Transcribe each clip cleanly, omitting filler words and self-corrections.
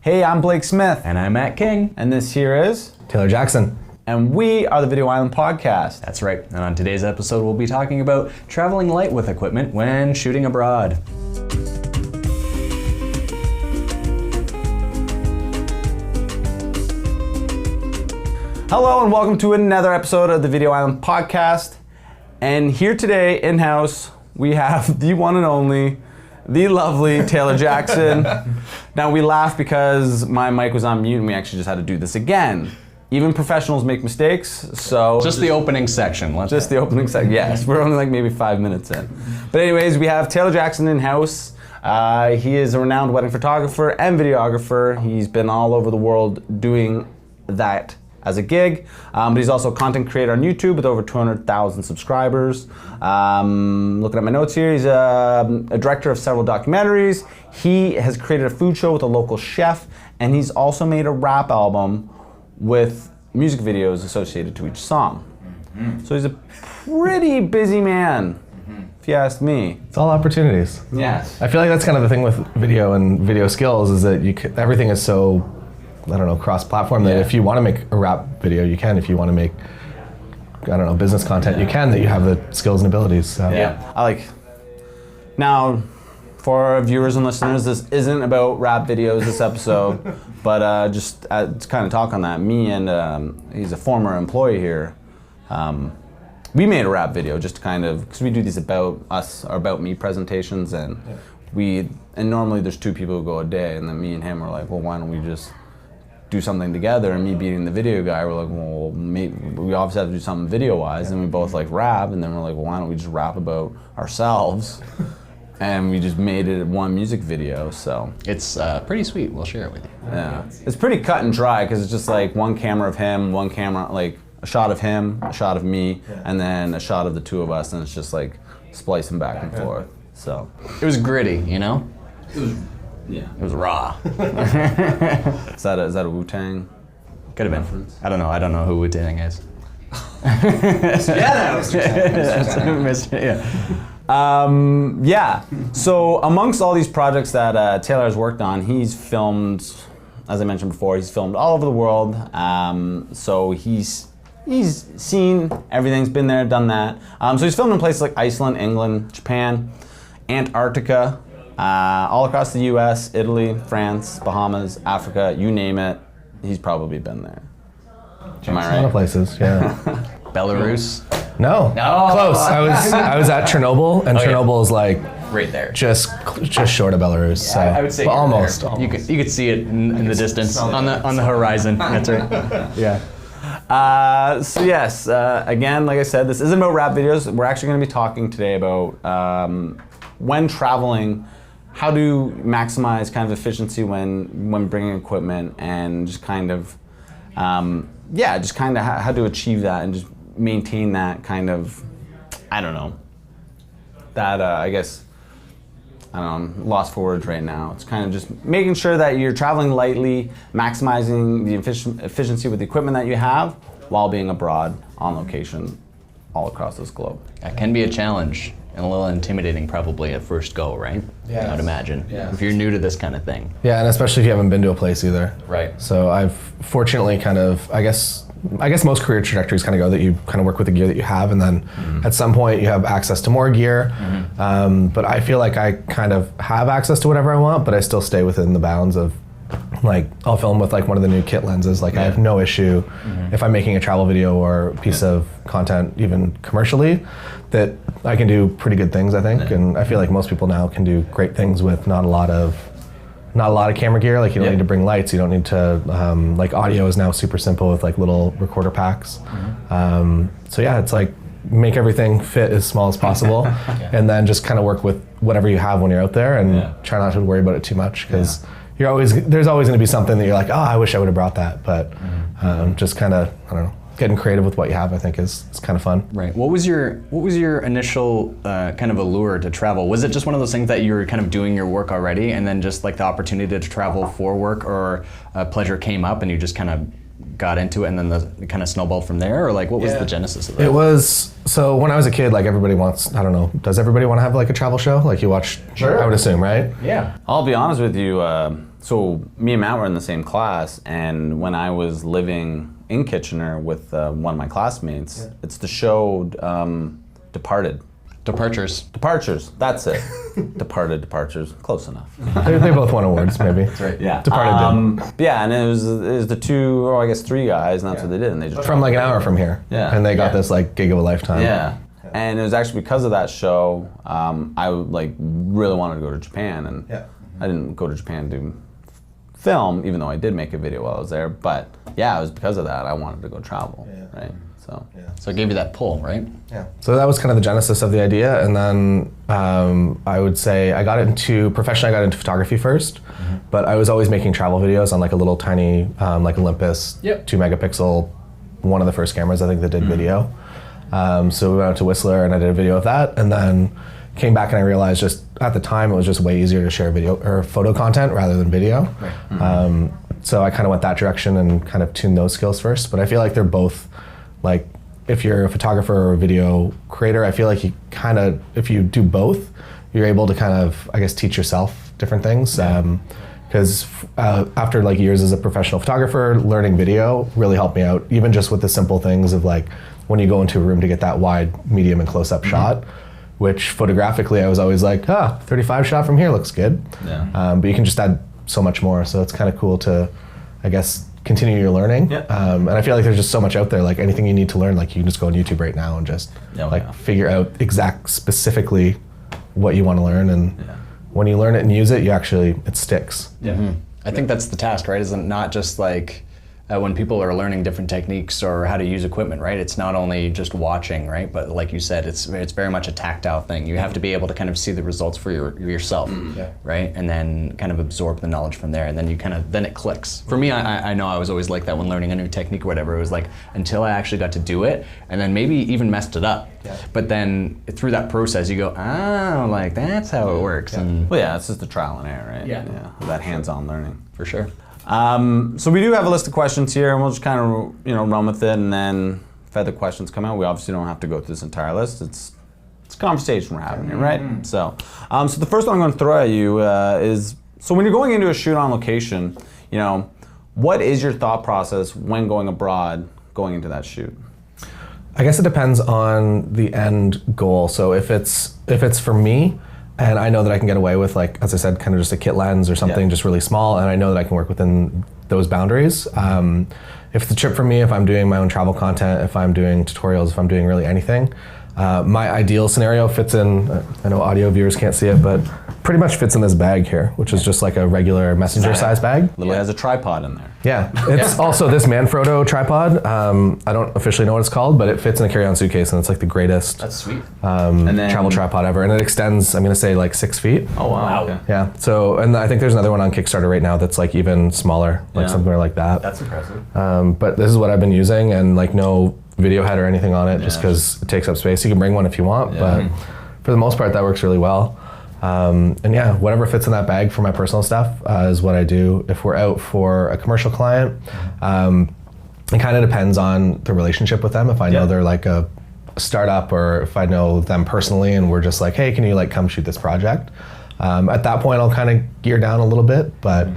Hey, I'm Blake Smith. And I'm Matt King. And this here is Taylor Jackson. And we are the Video Island Podcast. That's right. And on today's episode, we'll be talking about traveling light with equipment when shooting abroad. Hello and welcome to another episode of the Video Island Podcast. And here today, in-house, we have the one and only, the lovely Taylor Jackson. Now we laugh because my mic was on mute and we actually just had to do this again. Even professionals make mistakes, so... Just the opening section. Just the opening section, yes. We're only like maybe 5 minutes in. But anyways, we have Taylor Jackson in-house. He is a renowned wedding photographer and videographer. He's been all over the world doing that as a gig, but he's also a content creator on YouTube with over 200,000 subscribers. Looking at my notes here, he's a director of several documentaries. He has created a food show with a local chef, and he's also made a rap album with music videos associated to each song. Mm-hmm. So he's a pretty busy man, if you ask me. It's all opportunities. Yes. I feel like that's kind of the thing with video and video skills is that everything is so, I don't know, cross-platform that if you want to make a rap video, you can. If you want to make, I don't know, business content, you can, that you have the skills and abilities. So. Yeah. Now, for our viewers and listeners, this isn't about rap videos this episode, but just to kind of talk on that, me and he's a former employee here, we made a rap video just to kind of, because we do these about us or about me presentations, and normally there's two people who go a day, and then me and him are like, well, why don't we just do something together? And me being the video guy, we're like, well, we obviously have to do something video-wise, and we both like rap, and then we're like, well, why don't we just rap about ourselves? And we just made it one music video, so. It's pretty sweet, we'll share it with you. Yeah, it's pretty cut and dry, because it's just like one camera of him, one camera, like a shot of him, a shot of me, and then a shot of the two of us, and it's just like splicing back and forth, so. It was gritty, you know? Yeah. It was raw. Is that a Wu-Tang? Could have been. Reference? I don't know who Wu-Tang is. So amongst all these projects that Taylor has worked on, he's filmed, as I mentioned before, he's filmed all over the world. So he's seen everything, he's been there, done that. So he's filmed in places like Iceland, England, Japan, Antarctica, all across the US, Italy, France, Bahamas, Africa, you name it, he's probably been there. Am I right? A lot of places, yeah. Belarus? No. Close. I was at Chernobyl, and Chernobyl is like right there. Just short of Belarus. So. I would say but almost. You could see it in the distance on the horizon. That's right. Yeah. So yes, again, like I said, this isn't about rap videos. We're actually going to be talking today about when traveling, how to maximize kind of efficiency when bringing equipment, and just kind of how to achieve that and just maintain that kind of, I don't know, that I'm lost for words right now. It's kind of just making sure that you're traveling lightly, maximizing the efficiency with the equipment that you have while being abroad on location all across this globe. That can be a challenge and a little intimidating probably at first go, right? Yeah. I would imagine. Yeah. If you're new to this kind of thing. Yeah, and especially if you haven't been to a place either. Right. So I've fortunately kind of, I guess most career trajectories kind of go that you kind of work with the gear that you have, and then at some point you have access to more gear. But I feel like I kind of have access to whatever I want, but I still stay within the bounds of, like, I'll film with like one of the new kit lenses. Like I have no issue if I'm making a travel video or piece of content, even commercially, that I can do pretty good things, I think. And I feel like most people now can do great things with not a lot of camera gear. Like you don't need to bring lights. You don't need to, like audio is now super simple with like little recorder packs. So yeah, it's like make everything fit as small as possible and then just kind of work with whatever you have when you're out there and try not to worry about it too much, because there's always going to be something that you're like, oh, I wish I would have brought that. But just kind of, I don't know, getting creative with what you have, I think is kind of fun. Right. What was your initial kind of allure to travel? Was it just one of those things that you were kind of doing your work already, and then just like the opportunity to travel for work or pleasure came up and you just kind of got into it, and then it kind of snowballed from there? Or like what was the genesis of that? It was, so when I was a kid, like everybody wants, I don't know, does everybody want to have like a travel show? Like you watch, Sure. I would assume, right? Yeah. I'll be honest with you, so me and Matt were in the same class, and when I was living in Kitchener with one of my classmates, it's the show Departed. Departures, that's it. Departures, close enough. They both won awards, maybe. That's right. Yeah. Departed did. Yeah, and it was the two, or I guess three guys, and that's what they did. And they just From like an hour from here. Yeah. And they got this like gig of a lifetime. Yeah. And it was actually because of that show, I like really wanted to go to Japan, and I didn't go to Japan to film, even though I did make a video while I was there. But yeah, it was because of that I wanted to go travel, right? So it gave you that pull, right? Yeah. So that was kind of the genesis of the idea, and then I would say I got into photography first, but I was always making travel videos on like a little tiny like Olympus 2 megapixel, one of the first cameras I think that did video. So we went out to Whistler and I did a video of that, and then came back and I realized just at the time it was just way easier to share video or photo content rather than video. Right. So I kind of went that direction and kind of tuned those skills first, but I feel like they're both like, if you're a photographer or a video creator, I feel like you kind of, if you do both, you're able to kind of, I guess, teach yourself different things. Because after like years as a professional photographer, learning video really helped me out, even just with the simple things of like, when you go into a room to get that wide, medium, and close-up shot, which photographically I was always like, 35 shot from here looks good. Yeah. But you can just add so much more, so it's kind of cool to, I guess, continue your learning. And I feel like there's just so much out there, like anything you need to learn, like you can just go on YouTube right now and just figure out specifically what you want to learn, and when you learn it and use it, it sticks. I think that's the task, right? Is it not just like when people are learning different techniques or how to use equipment, right? It's not only just watching, right? But like you said, it's very much a tactile thing. You have to be able to kind of see the results for yourself, right? And then kind of absorb the knowledge from there, and then then it clicks. For me, I know I was always like that when learning a new technique or whatever. It was like until I actually got to do it, and then maybe even messed it up. But then through that process, you go, like that's how it works. And well, it's just the trial and error, right? Yeah. That hands-on learning. For sure. So we do have a list of questions here, and we'll just kind of run with it, and then if other questions come out, we obviously don't have to go through this entire list. It's a conversation we're having here, right? So the first one I'm going to throw at you is, so when you're going into a shoot on location, what is your thought process when going abroad, going into that shoot? I guess it depends on the end goal. So if it's for me, and I know that I can get away with, like, as I said, kind of just a kit lens or something just really small, and I know that I can work within those boundaries. If it's a trip for me, if I'm doing my own travel content, if I'm doing tutorials, if I'm doing really anything, my ideal scenario fits in, I know audio viewers can't see it, but pretty much fits in this bag here, which is just like a regular messenger size bag. Literally has a tripod in there. Yeah, it's also this Manfrotto tripod. I don't officially know what it's called, but it fits in a carry-on suitcase, and it's like the greatest That's sweet. Travel tripod ever. And it extends, I'm gonna say, like 6 feet. Oh, wow. Okay. Yeah, so, and I think there's another one on Kickstarter right now that's like even smaller, like somewhere like that. That's impressive. But this is what I've been using, and like no video head or anything on it, just because it takes up space. You can bring one if you want, but for the most part, that works really well. And whatever fits in that bag for my personal stuff is what I do. If we're out for a commercial client, it kind of depends on the relationship with them. If I know they're like a startup, or if I know them personally and we're just like, hey, can you like come shoot this project? At that point, I'll kind of gear down a little bit, but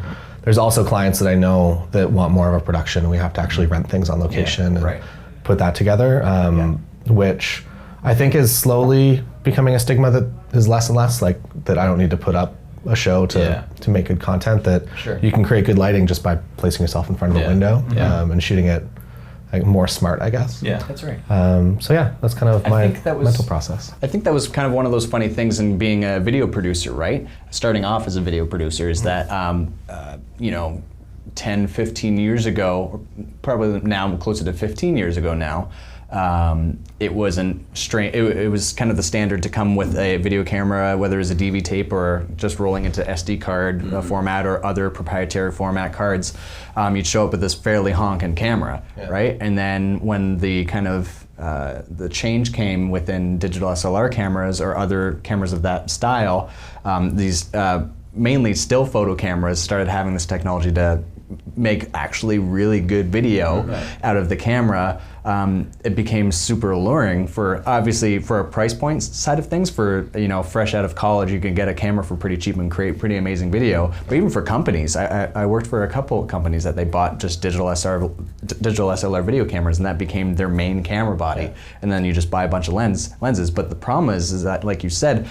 there's also clients that I know that want more of a production, and we have to actually rent things on location and put that together, which I think is slowly becoming a stigma that is less and less, like that I don't need to put up a show to make good content, that you can create good lighting just by placing yourself in front of a window and shooting it like more smart, I guess. Yeah, that's right. That's kind of my mental process. I think that was kind of one of those funny things in being a video producer, right? Starting off as a video producer is that, 10, 15 years ago, or probably now closer to 15 years ago now, it wasn't strange. It was kind of the standard to come with a video camera, whether it's a DV tape or just rolling into SD card format or other proprietary format cards. You'd show up with this fairly honking camera, right? And then when the kind of the change came within digital SLR cameras or other cameras of that style, these mainly still photo cameras started having this technology to make actually really good video out of the camera, it became super alluring for, obviously, for a price point side of things. For, you know, fresh out of college, you can get a camera for pretty cheap and create pretty amazing video. But even for companies, I worked for a couple of companies that they bought just digital SLR video cameras, and that became their main camera body. And then you just buy a bunch of lenses. But the problem is that, like you said,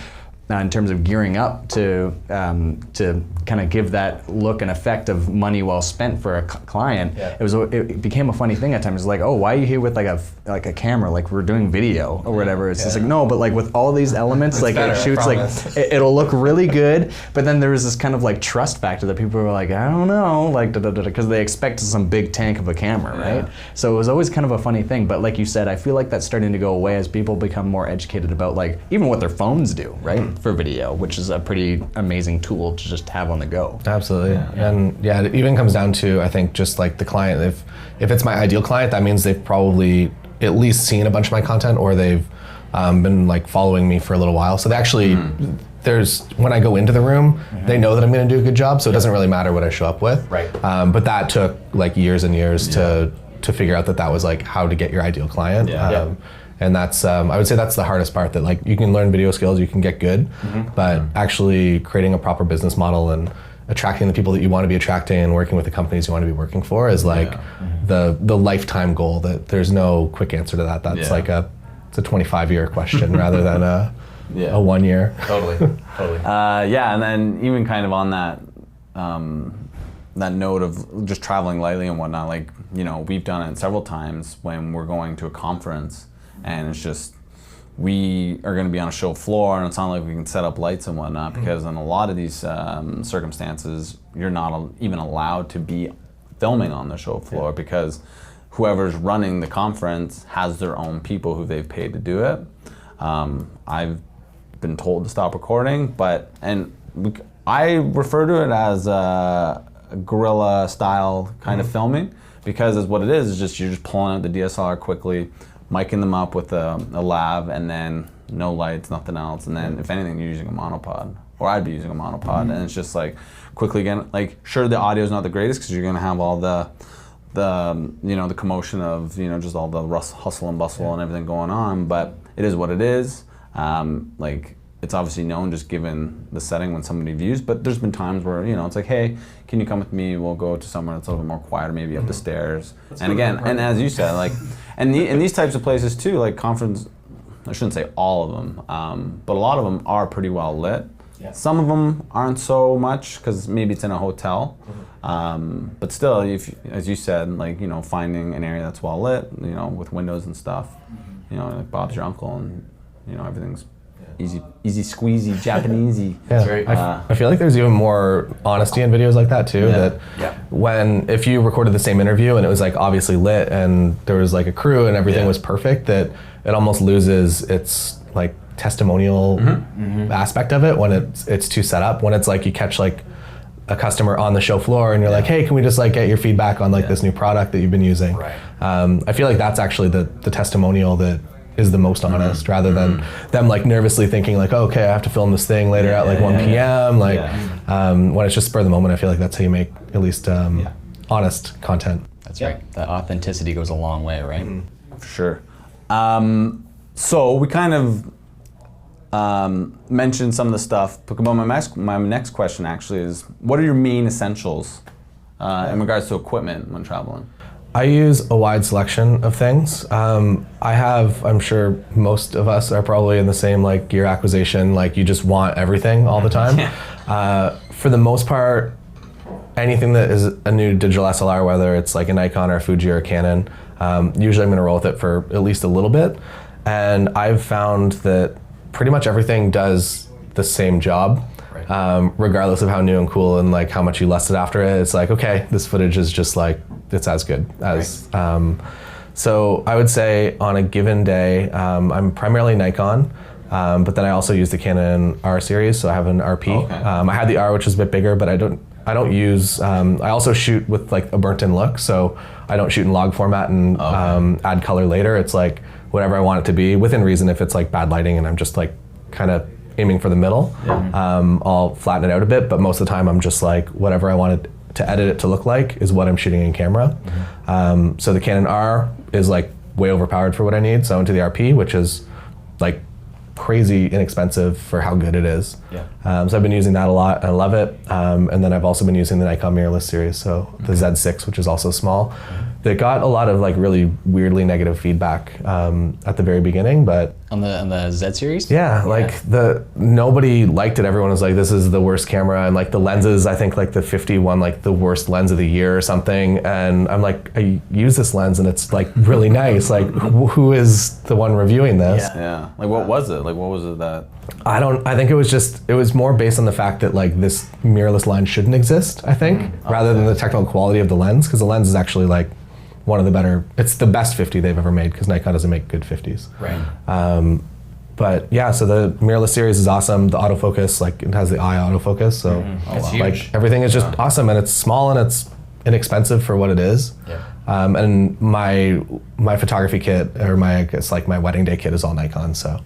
in terms of gearing up to kind of give that look and effect of money well spent for a client, it became a funny thing at times. It's like, oh, why are you here with like a camera? Like, we're doing video or whatever. It's just like, no, but like with all these elements, like it shoots, like it'll look really good. But then there was this kind of like trust factor that people were like, I don't know, like because they expected some big tank of a camera, right? So it was always kind of a funny thing. But like you said, I feel like that's starting to go away as people become more educated about like even what their phones do, right? For video, which is a pretty amazing tool to just have on the go. Absolutely. And yeah, it even comes down to, I think, just like the client. If it's my ideal client, that means they've probably at least seen a bunch of my content, or they've been like following me for a little while. So they actually, when I go into the room, they know that I'm going to do a good job, so it doesn't really matter what I show up with. Right. But that took like years and years to figure out that was like how to get your ideal client. And that's, I would say that's the hardest part, that like you can learn video skills, you can get good, but actually creating a proper business model and attracting the people that you want to be attracting and working with the companies you want to be working for is like the lifetime goal. That there's no quick answer to that. That's like it's a 25-year question rather than a 1 year. Totally. And then even kind of on that, that note of just traveling lightly and whatnot, like, you know, we've done it several times when we're going to a conference and it's just, we are going to be on a show floor and it's not like we can set up lights and whatnot, because in a lot of these circumstances, you're not even allowed to be filming on the show floor because whoever's running the conference has their own people who they've paid to do it. I've been told to stop recording, I refer to it as a guerrilla style kind of filming, because it's what it is just you're just pulling out the DSLR quickly, micing them up with a lav, and then no lights, nothing else, and then if anything you're using a monopod, or I'd be using a monopod, and it's just like quickly again, like sure the audio is not the greatest because you're gonna have all the you know, the commotion of, you know, just all the hustle and bustle and everything going on, but it is what it is. Like it's obviously known just given the setting when somebody views, but there's been times where, you know, it's like, hey, can you come with me? We'll go to somewhere that's a little bit more quieter, maybe up the stairs. And again, and as you said, like, and these types of places too, like conference, I shouldn't say all of them, but a lot of them are pretty well lit. Some of them aren't so much because maybe it's in a hotel, but still, if, as you said, like, you know, finding an area that's well lit, you know, with windows and stuff, you know, like Bob's your uncle, and you know, everything's easy squeezy, Japanesey. I feel like there's even more honesty in videos like that too. If you recorded the same interview and it was like obviously lit and there was like a crew and everything was perfect, that it almost loses its like testimonial aspect of it when it's too set up. When it's like you catch like a customer on the show floor and you're like, hey, can we just like get your feedback on like this new product that you've been using? I feel like that's actually the testimonial that is the most honest, rather than them like nervously thinking like, oh, okay, I have to film this thing later at like 1 p.m. When it's just spur of the moment, I feel like that's how you make at least honest content. That's right. That authenticity goes a long way, right? For sure. So we kind of mentioned some of the stuff, but my next question actually is, what are your main essentials in regards to equipment when traveling? I use a wide selection of things. I'm sure most of us are probably in the same like gear acquisition, like you just want everything all the time. For the most part, anything that is a new digital SLR, whether it's like a Nikon or a Fuji or a Canon, usually I'm gonna roll with it for at least a little bit. And I've found that pretty much everything does the same job. Regardless of how new and cool and like how much you lusted after it, it's like, okay, this footage is just like, it's as good as. So I would say on a given day, I'm primarily Nikon, but then I also use the Canon R series, so I have an RP. I had the R, which is a bit bigger, but I don't use, I also shoot with like a burnt-in look, so I don't shoot in log format and add color later. It's like whatever I want it to be, within reason. If it's like bad lighting and I'm just like kind of aiming for the middle. I'll flatten it out a bit, but most of the time I'm just like, whatever I wanted to edit it to look like is what I'm shooting in camera. So the Canon R is like way overpowered for what I need. So into the RP, which is like crazy inexpensive for how good it is. So I've been using that a lot and I love it. And then I've also been using the Nikon mirrorless series, so the Z6, which is also small. They got a lot of like really weirdly negative feedback at the very beginning, but On the Z series? yeah, like nobody liked it. Everyone was like, this is the worst camera, and like the lenses, I think like the 51, like the worst lens of the year or something. And I'm like, I use this lens and it's like really nice. Like who is the one reviewing this? Yeah. Like what was it? Like what was it that? I think it was more based on the fact that like this mirrorless lens shouldn't exist, I think, rather than the technical quality of the lens, because the lens is actually like one of the better, it's the best 50 they've ever made, because Nikon doesn't make good 50s. Right. But yeah, so the mirrorless series is awesome. The autofocus, like it has the eye autofocus, so That's like huge. everything is just awesome, and it's small and it's inexpensive for what it is. And my photography kit, or my wedding day kit, is all Nikon, so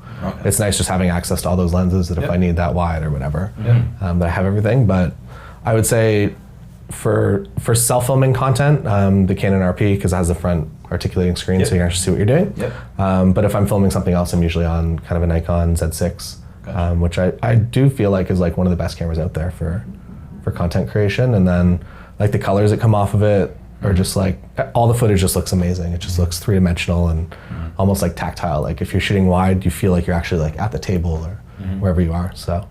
it's nice just having access to all those lenses that if I need that wide or whatever, that I have everything. But I would say for self-filming content, the Canon RP, because it has the front articulating screen, so you can actually see what you're doing. But if I'm filming something else, I'm usually on kind of a Nikon Z6, which I do feel like is like one of the best cameras out there for content creation. And then like the colors that come off of it are just like, all the footage just looks amazing. It just looks three-dimensional and almost like tactile. Like if you're shooting wide, you feel like you're actually like at the table or wherever you are. So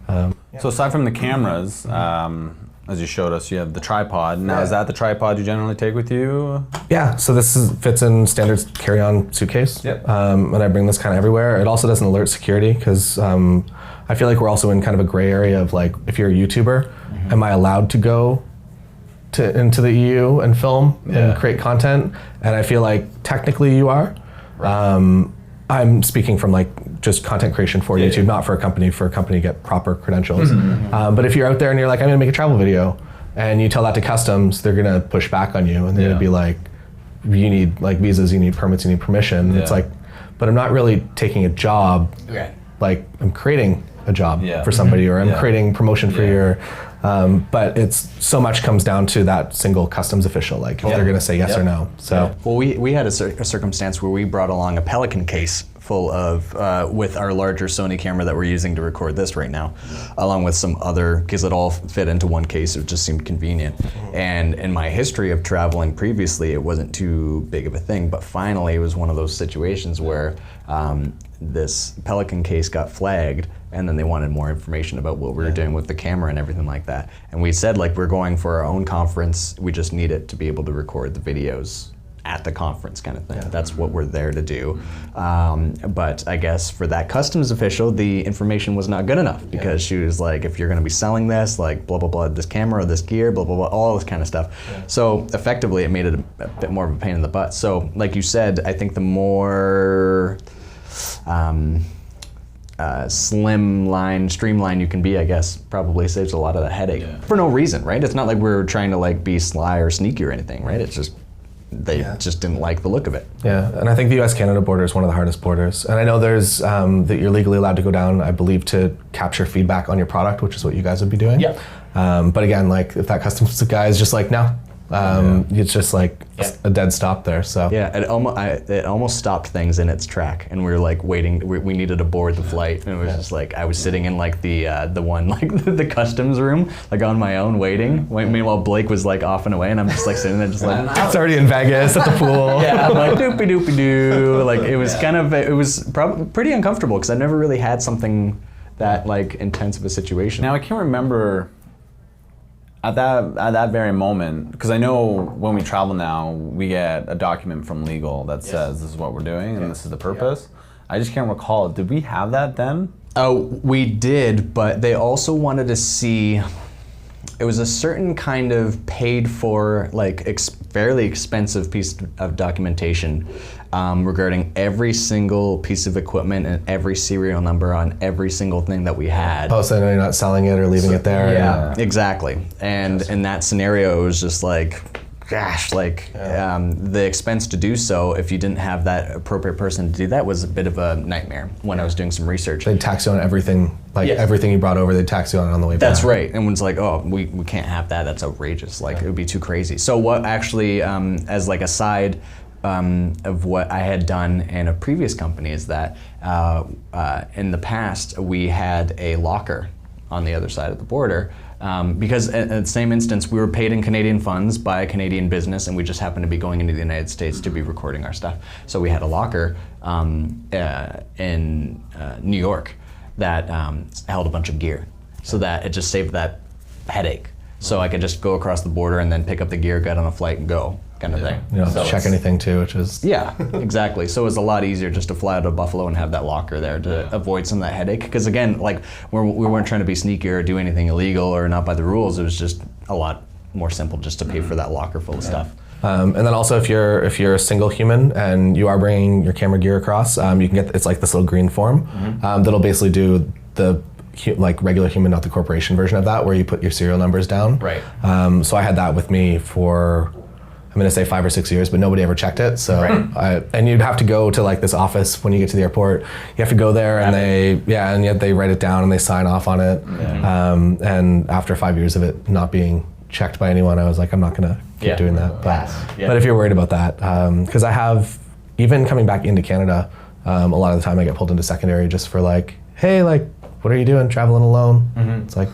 So aside from the cameras, as you showed us, you have the tripod. Now, is that the tripod you generally take with you? yeah, so fits in standard carry-on suitcase. And I bring this kind of everywhere. It also doesn't alert security, because I feel like we're also in kind of a gray area of like, if you're a YouTuber, am I allowed to go into the EU and film and create content? And I feel like technically you are. I'm speaking from like just content creation for YouTube, not for a company to get proper credentials. But if you're out there and you're like, I'm gonna make a travel video, and you tell that to customs, they're gonna push back on you, and they're gonna be like, you need like visas, you need permits, you need permission. It's like, but I'm not really taking a job. Like I'm creating a job for somebody, or I'm creating promotion for your, but it's so much comes down to that single customs official, like if they're gonna say yes or no. So Well, we had a circumstance where we brought along a Pelican case full of, with our larger Sony camera that we're using to record this right now, along with some other, because it all fit into one case, it just seemed convenient. And in my history of traveling previously, it wasn't too big of a thing, but finally it was one of those situations where this Pelican case got flagged, and then they wanted more information about what we were doing with the camera and everything like that. And we said, like, we're going for our own conference, we just need it to be able to record the videos at the conference kind of thing. That's what we're there to do. But I guess for that customs official, the information was not good enough, because she was like, if you're gonna be selling this, like blah, blah, blah, this camera or this gear, blah, blah, blah, all this kind of stuff. So effectively it made it a bit more of a pain in the butt. So like you said, I think the more streamlined you can be, I guess, probably saves a lot of the headache. For no reason, right? It's not like we're trying to like be sly or sneaky or anything, right? It's just, they just didn't like the look of it. Yeah, and I think the US-Canada border is one of the hardest borders. And I know there's, that you're legally allowed to go down, I believe, to capture feedback on your product, which is what you guys would be doing. But again, like if that customs guy is just like, no, it's just like a dead stop there. So yeah, it almost stopped things in its track, and we were like waiting. We needed to board the flight, and it was just like I was sitting in like the one like the customs room, like on my own waiting. Meanwhile, Blake was like off and away, and I'm just like sitting there, just like it's already in Vegas at the pool. Yeah, I'm like doopy doopy doo. Like it was kind of it was probably pretty uncomfortable, because I never really had something that like intense of a situation. Now I can't remember at that very moment, because I know when we travel now, we get a document from legal that says this is what we're doing and this is the purpose. I just can't recall. Did we have that then? Oh, we did, but they also wanted to see, it was a certain kind of paid for, like fairly expensive piece of documentation regarding every single piece of equipment and every serial number on every single thing that we had. Oh, so you're not selling it or leaving it there? Yeah, exactly. And in that scenario, it was just like, gosh, like the expense to do so, if you didn't have that appropriate person to do that, was a bit of a nightmare when I was doing some research. They tax you on everything like everything you brought over, they'd tax you on the way back. That's right. And it's like, oh, we can't have that. That's outrageous. Like, it would be too crazy. So what actually, as like a side of what I had done in a previous company is that in the past, we had a locker on the other side of the border. Because at the same instance, we were paid in Canadian funds by a Canadian business, and we just happened to be going into the United States to be recording our stuff. So we had a locker in New York that held a bunch of gear, so that it just saved that headache. So I could just go across the border and then pick up the gear, get on a flight, and go, kind of thing. You don't have to check anything too, which is... Yeah, exactly. So it was a lot easier just to fly out of Buffalo and have that locker there to avoid some of that headache. Because again, like we weren't trying to be sneaky or do anything illegal or not by the rules. It was just a lot more simple just to pay for that locker full of stuff. And then also, if you're a single human and you are bringing your camera gear across, you can get, it's like this little green form that'll basically do the like regular human, not the corporation version of that, where you put your serial numbers down. Right. So I had that with me for, I'm going to say 5 or 6 years, but nobody ever checked it. So, and you'd have to go to like this office when you get to the airport. You have to go there and and yet they write it down and they sign off on it. And after 5 years of it not being checked by anyone, I was like, I'm not going to keep doing that. But if you're worried about that, because I have, even coming back into Canada, a lot of the time I get pulled into secondary just for like, hey, like, what are you doing traveling alone? It's like,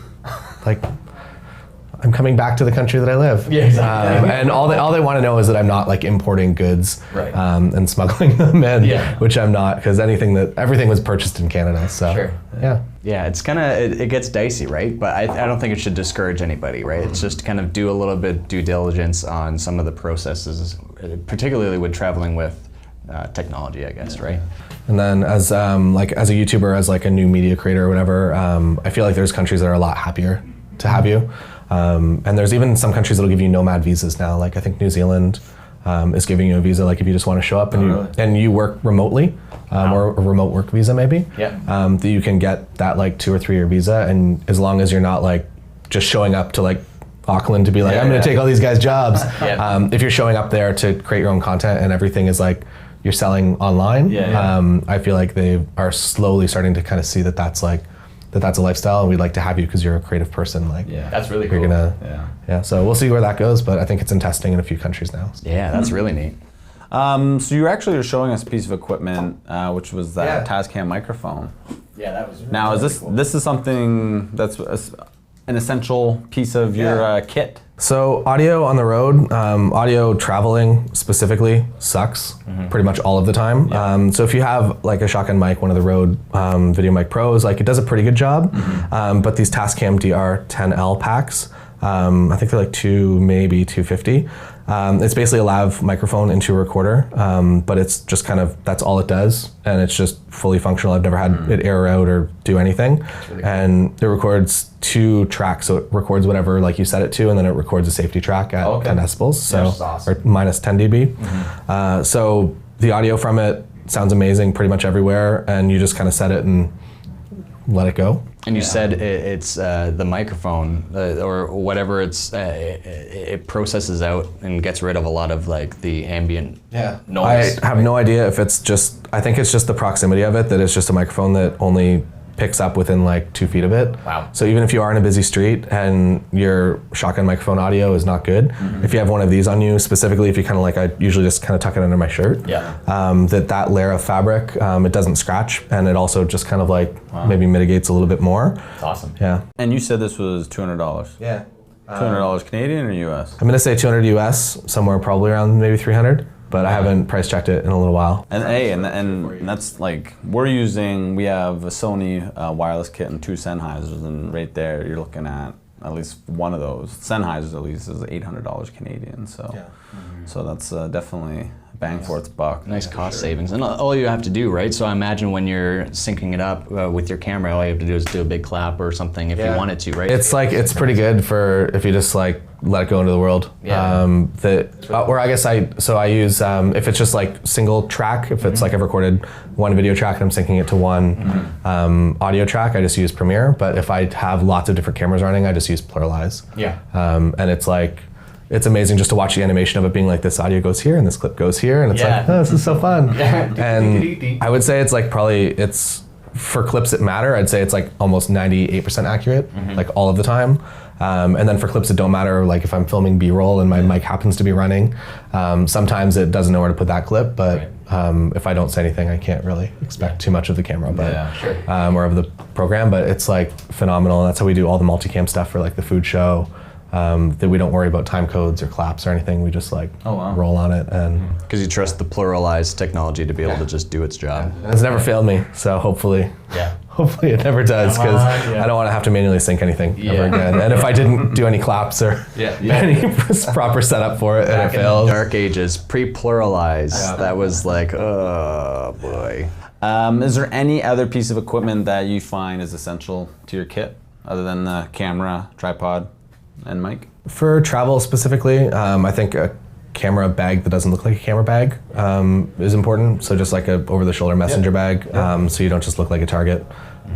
I'm coming back to the country that I live. Yeah, exactly. And all they want to know is that I'm not like importing goods and smuggling them in, which I'm not, because everything was purchased in Canada. So yeah, it's kind of, it gets dicey, right? But I don't think it should discourage anybody, right? It's just kind of do a little bit due diligence on some of the processes, particularly with traveling with technology, I guess, right? And then as a YouTuber, as like a new media creator or whatever, I feel like there's countries that are a lot happier to have you. And there's even some countries that'll give you nomad visas now. Like I think New Zealand is giving you a visa, like if you just want to show up and you work remotely, or a remote work visa maybe. That you can get that like 2 or 3 year visa, and as long as you're not like just showing up to like Auckland to be like, I'm going to take all these guys' jobs. If you're showing up there to create your own content and everything is like you're selling online, I feel like they are slowly starting to kind of see that that's a lifestyle, and we'd like to have you because you're a creative person. Like, that's really cool. You're gonna, so we'll see where that goes, but I think it's in testing in a few countries now. Yeah, that's really neat. So you actually were showing us a piece of equipment, which was that Tascam microphone. Yeah, that was really Now, is this is something that's an essential piece of your kit? So audio on the road, audio traveling specifically sucks pretty much all of the time. So if you have like a shotgun mic, one of the Rode Video Mic Pros, like it does a pretty good job. But these Tascam DR10L packs, I think they're like maybe $250. It's basically a lav microphone into a recorder, but it's just kind of, that's all it does. And it's just fully functional. I've never had it air out or do anything. Really cool. And it records 2 tracks. So it records whatever like you set it to, and then it records a safety track at 10 decibels. So, awesome. Or minus 10 dB. So the audio from it sounds amazing pretty much everywhere. And you just kind of set it and let it go. And you said it's the microphone or whatever it processes out and gets rid of a lot of like the ambient noise. I have no idea if it's just, I think it's just the proximity of it, that it's just a microphone that only picks up within like 2 feet of it. Wow. So even if you are in a busy street and your shotgun microphone audio is not good, if you have one of these on you, specifically if you kind of like, I usually just kind of tuck it under my shirt, that layer of fabric, it doesn't scratch, and it also just kind of like maybe mitigates a little bit more. That's awesome. Yeah. And you said this was $200. Yeah. $200 Canadian or US? I'm gonna say 200 US, somewhere probably around maybe 300. But I haven't price checked it in a little while. And and that's like, we have a Sony wireless kit and 2 Sennheisers, and right there you're looking at least one of those. Sennheisers at least is $800 Canadian, so so that's definitely bang for its buck. Nice cost savings. And all you have to do, right? So I imagine when you're syncing it up with your camera, all you have to do is do a big clap or something if you wanted to, right? It's like, it's pretty good for if you just like let it go into the world. Or I guess I use, if it's just like single track, if it's like I've recorded one video track and I'm syncing it to one audio track, I just use Premiere. But if I have lots of different cameras running, I just use Pluralize. And it's like, it's amazing just to watch the animation of it being like, this audio goes here and this clip goes here, and it's like, oh, this is so fun. And I would say it's like probably, it's for clips that matter, I'd say it's like almost 98% accurate, like all of the time. And then for clips that don't matter, like if I'm filming B-roll and my mic happens to be running, sometimes it doesn't know where to put that clip, but if I don't say anything, I can't really expect too much of the camera, but or of the program, but it's like phenomenal. That's how we do all the multicam stuff for like the food show. That we don't worry about time codes or claps or anything. We just like roll on it, and because you trust the pluralized technology to be able to just do its job. And it's never failed me, so hopefully it never does, because I don't want to have to manually sync anything ever again. And if I didn't do any claps or any proper setup for it, and it fails. Dark ages, pre-pluralized. That was like, oh boy. Is there any other piece of equipment that you find is essential to your kit other than the camera, tripod, and mic? For travel specifically, I think a camera bag that doesn't look like a camera bag is important. So just like a over-the-shoulder messenger bag, so you don't just look like a target.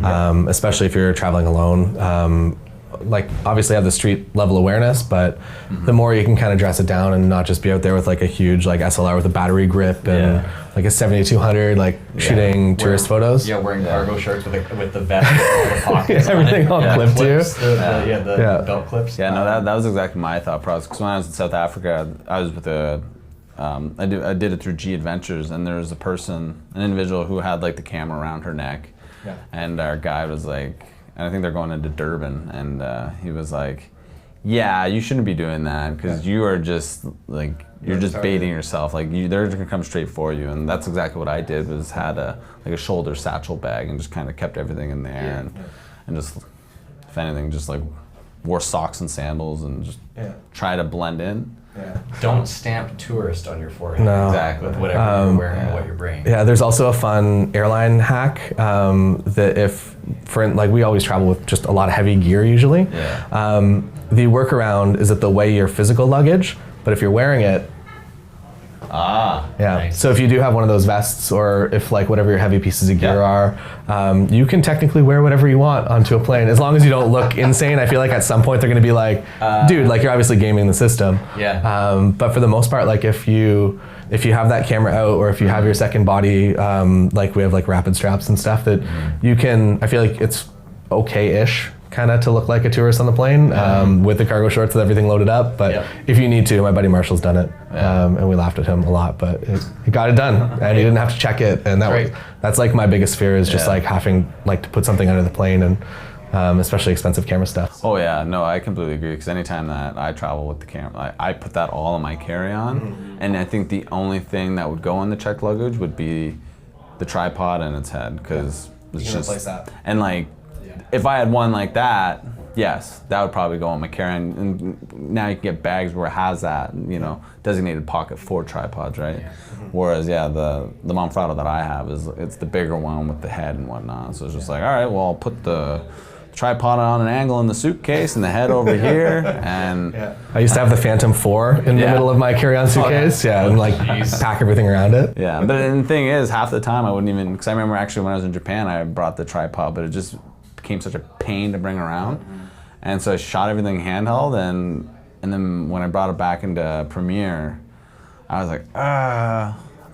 Especially if you're traveling alone. Like obviously have the street level awareness, but the more you can kind of dress it down and not just be out there with like a huge like SLR with a battery grip and like a 7200 like shooting tourist photos. Yeah, wearing cargo shirts with the vest, all the pockets, everything all clipped to you. The belt clips. Yeah, no, that was exactly my thought process. Because when I was in South Africa, I was with I did it through G Adventures, and there was an individual who had like the camera around her neck, and our guide was like, and I think they're going into Durban, and he was like, yeah, you shouldn't be doing that, because you are just like, you're just baiting yourself. Like they're gonna come straight for you, and that's exactly what I did. Was had a shoulder satchel bag and just kind of kept everything in there, and just, if anything, just like wore socks and sandals and just try to blend in. Don't stamp tourist on your forehead. No. Exactly. With whatever you're wearing and what you're bringing. Yeah, there's also a fun airline hack that like we always travel with just a lot of heavy gear usually. The workaround is that they'll weigh your physical luggage, but if you're wearing it, nice. So if you do have one of those vests, or if like whatever your heavy pieces of gear are, you can technically wear whatever you want onto a plane, as long as you don't look insane. I feel like at some point they're gonna be like, dude, like you're obviously gaming the system. But for the most part, like if you have that camera out, or if you have your second body, like we have like rapid straps and stuff that you can, I feel like it's okay-ish kind of to look like a tourist on the plane, with the cargo shorts with everything loaded up. But if you need to, my buddy Marshall's done it, and we laughed at him a lot, but he got it done, and he didn't have to check it. And that's like my biggest fear, is just like having like to put something under the plane, and especially expensive camera stuff. Oh yeah, no, I completely agree, because anytime that I travel with the camera, I put that all in my carry-on, and I think the only thing that would go in the checked luggage would be the tripod and its head, because it's just, replace that. And like, if I had one like that, yes, that would probably go on my carry-on. And now you can get bags where it has that, designated pocket for tripods, right? Whereas, the Manfrotto that I have it's the bigger one with the head and whatnot. So it's just like, all right, well, I'll put the tripod on an angle in the suitcase and the head over here, and I used to have the Phantom 4 in the middle of my carry-on suitcase, and like pack everything around it. Yeah, but the thing is, half the time I wouldn't even, because I remember actually when I was in Japan, I brought the tripod, but it just became such a pain to bring around, and so I shot everything handheld, and then when I brought it back into Premiere, I was like,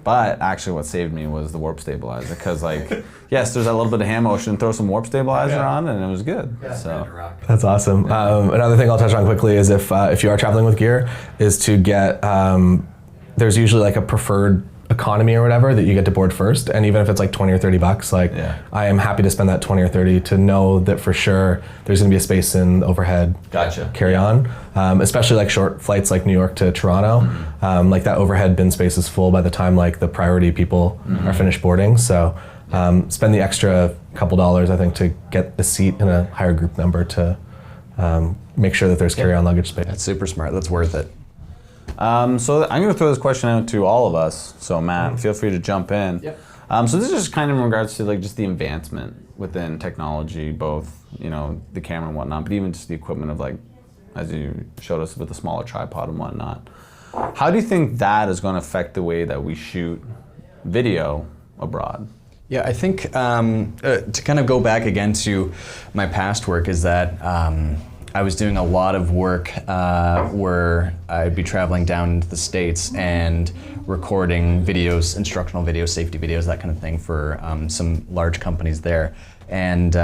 but actually what saved me was the warp stabilizer, because like, yes, there's a little bit of hand motion, throw some warp stabilizer on, and it was good. So that's awesome. Another thing I'll touch on quickly is if you are traveling with gear, is to get, there's usually like a preferred economy or whatever that you get to board first, and even if it's like 20 or 30 bucks, like I am happy to spend that 20 or 30 to know that for sure there's gonna be a space in overhead carry on, especially like short flights like New York to Toronto, like that overhead bin space is full by the time like the priority people are finished boarding. So spend the extra couple dollars, I think, to get a seat in a higher group number to make sure that there's carry-on luggage space. That's super smart. That's worth it. So I'm going to throw this question out to all of us. So Matt, feel free to jump in. So this is just kind of in regards to like just the advancement within technology, both the camera and whatnot, but even just the equipment of like, as you showed us with the smaller tripod and whatnot. How do you think that is going to affect the way that we shoot video abroad? Yeah, I think to kind of go back again to my past work is that I was doing a lot of work where I'd be traveling down into the States and recording videos, instructional videos, safety videos, that kind of thing for some large companies there. And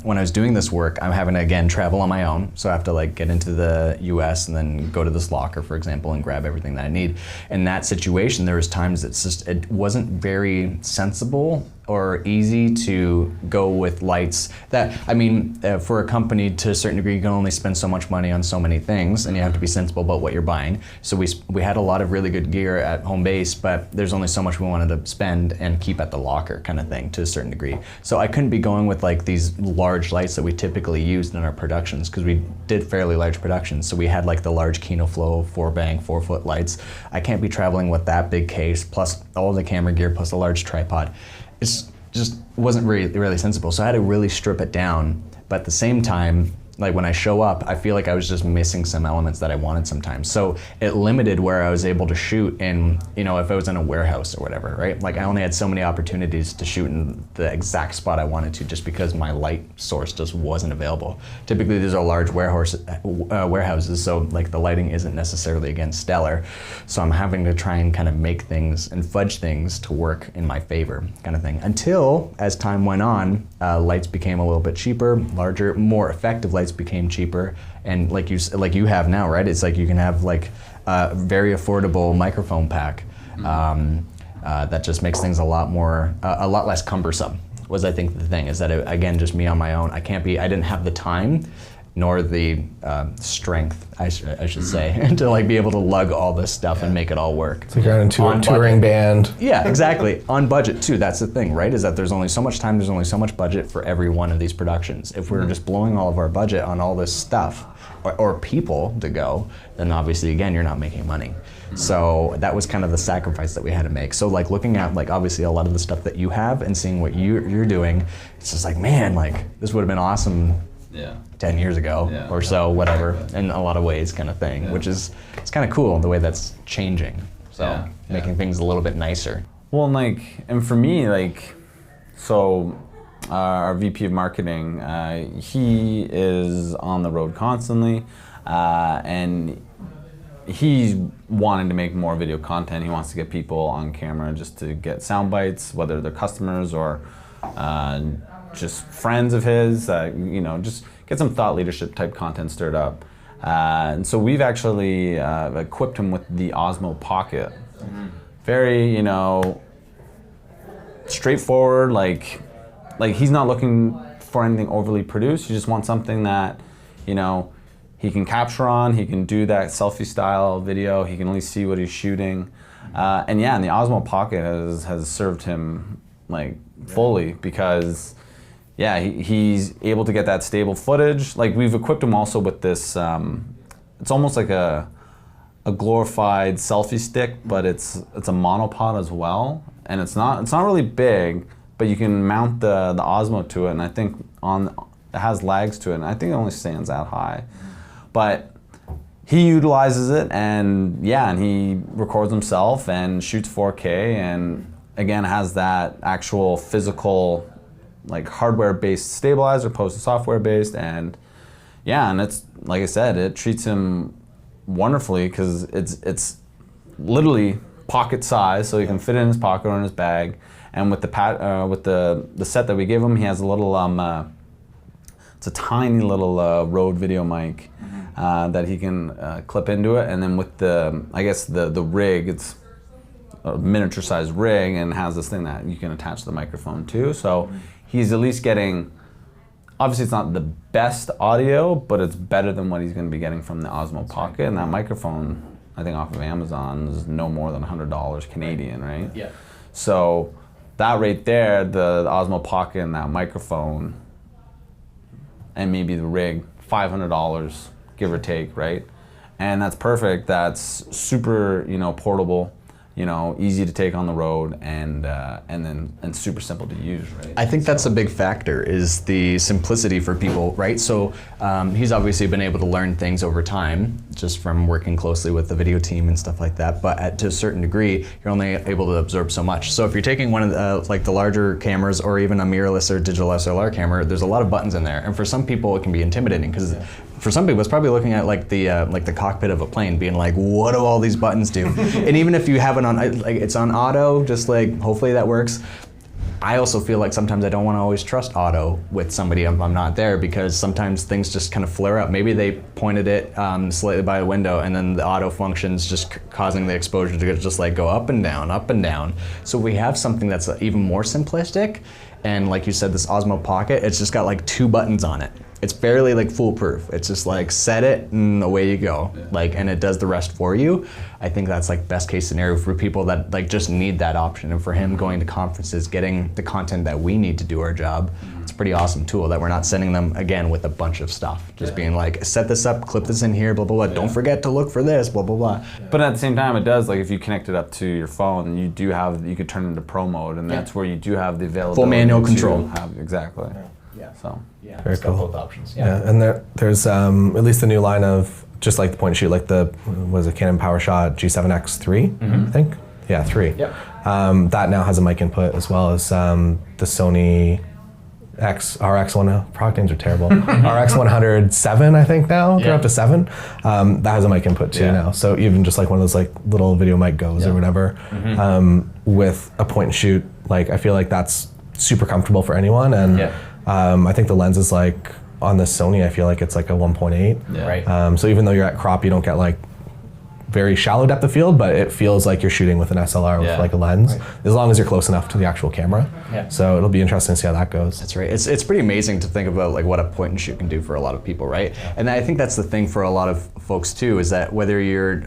when I was doing this work, I'm having to, again, travel on my own. So I have to like get into the US and then go to this locker, for example, and grab everything that I need. In that situation, there was times it wasn't very sensible or easy to go with lights that, I mean, for a company to a certain degree, you can only spend so much money on so many things, and you have to be sensible about what you're buying. So we had a lot of really good gear at home base, but there's only so much we wanted to spend and keep at the locker kind of thing to a certain degree. So I couldn't be going with like these large lights that we typically used in our productions, because we did fairly large productions. So we had like the large Kino Flow 4-bang 4-foot lights. I can't be traveling with that big case, plus all the camera gear, plus a large tripod. It's just wasn't really sensible. So I had to really strip it down. But at the same time, like when I show up, I feel like I was just missing some elements that I wanted sometimes. So it limited where I was able to shoot in, you know, if I was in a warehouse or whatever, right? Like I only had so many opportunities to shoot in the exact spot I wanted to, just because my light source just wasn't available. Typically these are large warehouses, so like the lighting isn't necessarily, again, stellar. So I'm having to try and kind of make things and fudge things to work in my favor, kind of thing. Until, as time went on, lights became a little bit cheaper, larger, more effective lights became cheaper, and like you have now, right? It's like you can have like a very affordable microphone pack that just makes things a lot less cumbersome. Was, I think, the thing is that again, just me on my own, I didn't have the time nor the strength, I should say, to like be able to lug all this stuff and make it all work. So you're in a touring band. Yeah, exactly. On budget too. That's the thing, right? Is that there's only so much time, there's only so much budget for every one of these productions. If we're just blowing all of our budget on all this stuff, or people to go, then obviously, again, you're not making money. So that was kind of the sacrifice that we had to make. So like looking at like obviously a lot of the stuff that you have and seeing what you're doing, it's just like, man, like this would have been awesome 10 years ago or so, whatever, in a lot of ways, kind of thing, which is, it's kind of cool the way that's changing. So making things a little bit nicer. Well, and for me, so our VP of marketing, he is on the road constantly, and he's wanting to make more video content. He wants to get people on camera just to get sound bites, whether they're customers or just friends of his, just get some thought leadership type content stirred up. And so we've actually equipped him with the Osmo Pocket. Very, straightforward, like he's not looking for anything overly produced. He just wants something that, he can capture on, he can do that selfie style video, he can at least see what he's shooting. And the Osmo Pocket has served him fully, because he's able to get that stable footage. Like we've equipped him also with this, it's almost like a glorified selfie stick, but it's a monopod as well. And it's not really big, but you can mount the Osmo to it, and I think it has lags to it, and I think it only stands that high. But he utilizes it, and he records himself and shoots 4K, and again has that actual physical hardware-based stabilizer opposed to software-based, and it's like I said, it treats him wonderfully, because it's literally pocket size, so he can fit it in his pocket or in his bag. And with the set that we give him, he has a little it's a tiny little Rode video mic that he can clip into it, and then with the rig, it's a miniature sized rig and has this thing that you can attach the microphone to. So he's at least getting, obviously it's not the best audio, but it's better than what he's going to be getting from the Osmo Pocket. And that microphone, I think off of Amazon, is no more than $100 Canadian, right? Yeah. So that right there, the Osmo Pocket and that microphone, and maybe the rig, $500, give or take, right? And that's perfect. That's super, portable, easy to take on the road, and super simple to use, right? I think that's a big factor, is the simplicity for people, right? So he's obviously been able to learn things over time, just from working closely with the video team and stuff like that. But to a certain degree, you're only able to absorb so much. So if you're taking one of the larger cameras, or even a mirrorless or digital SLR camera, there's a lot of buttons in there, and for some people it can be intimidating, because for some people, it's probably looking at like the cockpit of a plane, being like, what do all these buttons do? And even if you have it on, like it's on auto, just like hopefully that works. I also feel like sometimes I don't want to always trust auto with somebody if I'm not there, because sometimes things just kind of flare up. Maybe they pointed it slightly by a window, and then the auto function's just causing the exposure to just like go up and down, up and down. So we have something that's even more simplistic, and like you said, this Osmo Pocket, it's just got like 2 buttons on it. It's fairly like foolproof. It's just like set it and away you go. Like, and it does the rest for you. I think that's like best case scenario for people that like just need that option. And for him going to conferences, getting the content that we need to do our job, it's a pretty awesome tool that we're not sending them again with a bunch of stuff. Just being like, set this up, clip this in here, blah, blah, blah. Don't forget to look for this, blah, blah, blah. But at the same time, it does, like if you connect it up to your phone, you could turn it into pro mode, and that's where you do have the availability. Full manual control. Exactly. Yeah. So. Yeah, Very it's got cool. both options. Yeah, and there's at least the new line of just like the point and shoot, like the Canon PowerShot G7X3, I think. Yeah, 3. Yep. That now has a mic input, as well as the Sony RX1. Product names are terrible. RX107, I think now. They're up to 7. That has a mic input too now. So even just like one of those like little video mic goes or whatever, with a point and shoot, like I feel like that's super comfortable for anyone. And I think the lens is like, on the Sony, I feel like it's like a 1.8. Yeah. Right. So even though you're at crop, you don't get like very shallow depth of field, but it feels like you're shooting with an SLR with like a lens, as long as you're close enough to the actual camera. Yeah. So it'll be interesting to see how that goes. That's right. It's pretty amazing to think about like what a point and shoot can do for a lot of people, right? And I think that's the thing for a lot of folks too, is that whether you're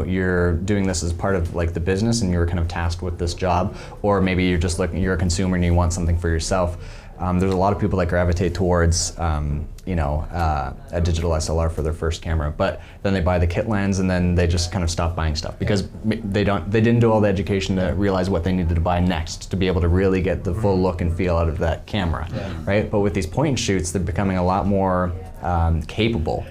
you're doing this as part of like the business and you're kind of tasked with this job, or maybe you're just you're a consumer and you want something for yourself. There's a lot of people that gravitate towards a digital SLR for their first camera, but then they buy the kit lens and then they just kind of stop buying stuff because they didn't do all the education to realize what they needed to buy next to be able to really get the full look and feel out of that camera, right? But with these point and shoots, they're becoming a lot more capable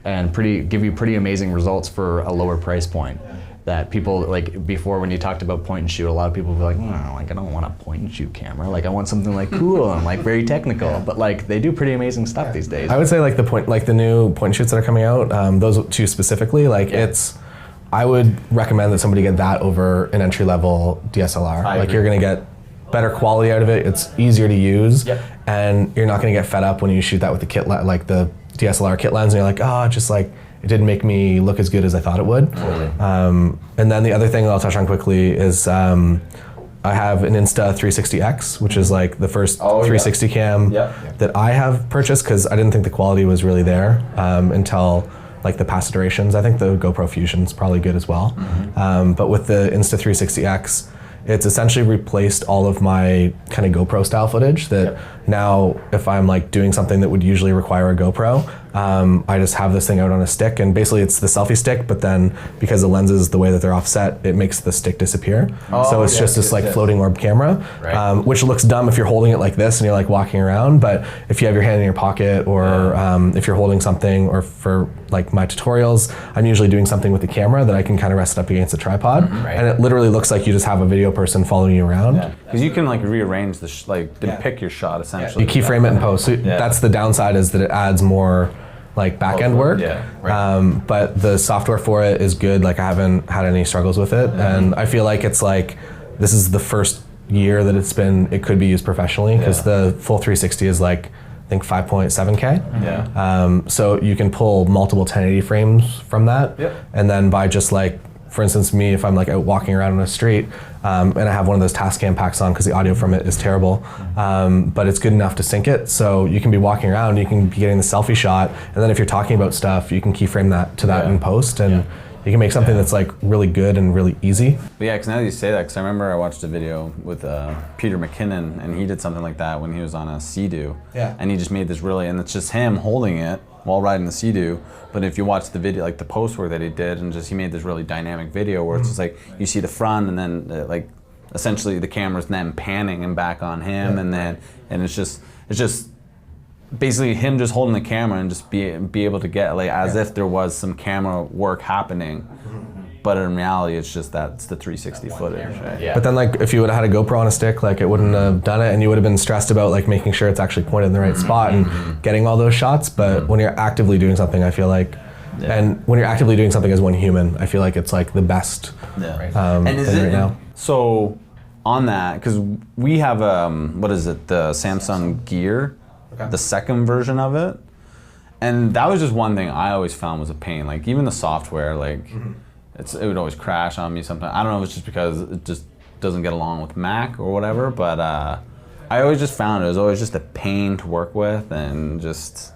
and give you pretty amazing results for a lower price point. That people, like before when you talked about point and shoot, a lot of people were like, no, like I don't want a point and shoot camera. Like I want something like cool and like very technical. But like they do pretty amazing stuff these days. I would say like the new point and shoots that are coming out, those 2 specifically, like I would recommend that somebody get that over an entry level DSLR. Like you're gonna get better quality out of it. It's easier to use, and you're not gonna get fed up when you shoot that with the kit, like the DSLR kit lens, and you're like, oh, just like. It didn't make me look as good as I thought it would. Totally. And then the other thing that I'll touch on quickly is I have an Insta360X, which is like the first 360 cam that I have purchased because I didn't think the quality was really there until like the past iterations. I think the GoPro Fusion's probably good as well. But with the Insta360X, it's essentially replaced all of my kind of GoPro style footage that now if I'm like doing something that would usually require a GoPro, I just have this thing out on a stick, and basically it's the selfie stick, but then because the lenses, the way that they're offset, it makes the stick disappear. So it's just this like floating orb camera, which looks dumb if you're holding it like this and you're like walking around, but if you have your hand in your pocket or if you're holding something, or for like my tutorials, I'm usually doing something with the camera that I can kind of rest it up against a tripod, and it literally looks like you just have a video person following you around. Because you can like rearrange pick your shot essentially. You keyframe it in post. So that's the downside, is that it adds more like back end work. But the software for it is good. Like I haven't had any struggles with it, and I feel like it's like this is the first year that it could be used professionally, because the full 360 is like I think 5.7K. So you can pull multiple 1080 frames from that, and then by just like, for instance, me, if I'm like out walking around on a street and I have one of those Tascam packs on because the audio from it is terrible, but it's good enough to sync it. So you can be walking around, you can be getting the selfie shot, and then if you're talking about stuff, you can keyframe that to that in post, and you can make something that's like really good and really easy. But yeah, because now that you say that, because I remember I watched a video with Peter McKinnon, and he did something like that when he was on a Sea-Doo. And he just made this and it's just him holding it while riding the Sea-Doo. But if you watch the video, like the post work that he did, and he made this really dynamic video where it's just like you see the front, and then like essentially the camera's then panning and back on him, and it's just basically him just holding the camera and just be able to get like as if there was some camera work happening but in reality, it's just it's the 360 footage, right? Yeah. But then like if you would have had a GoPro on a stick, like it wouldn't have done it, and you would have been stressed about like making sure it's actually pointed in the right spot and getting all those shots. But when you're actively doing something, I feel like, and when you're actively doing something as one human, I feel like it's like the best And is thing it right now. so on that? Because we have what is it? The Samsung Gear, the second version of it, and that was just one thing I always found was a pain. Like even the software, like. It would always crash on me sometimes. I don't know if it's just because it just doesn't get along with Mac or whatever, but I always just found it was always just a pain to work with, and just,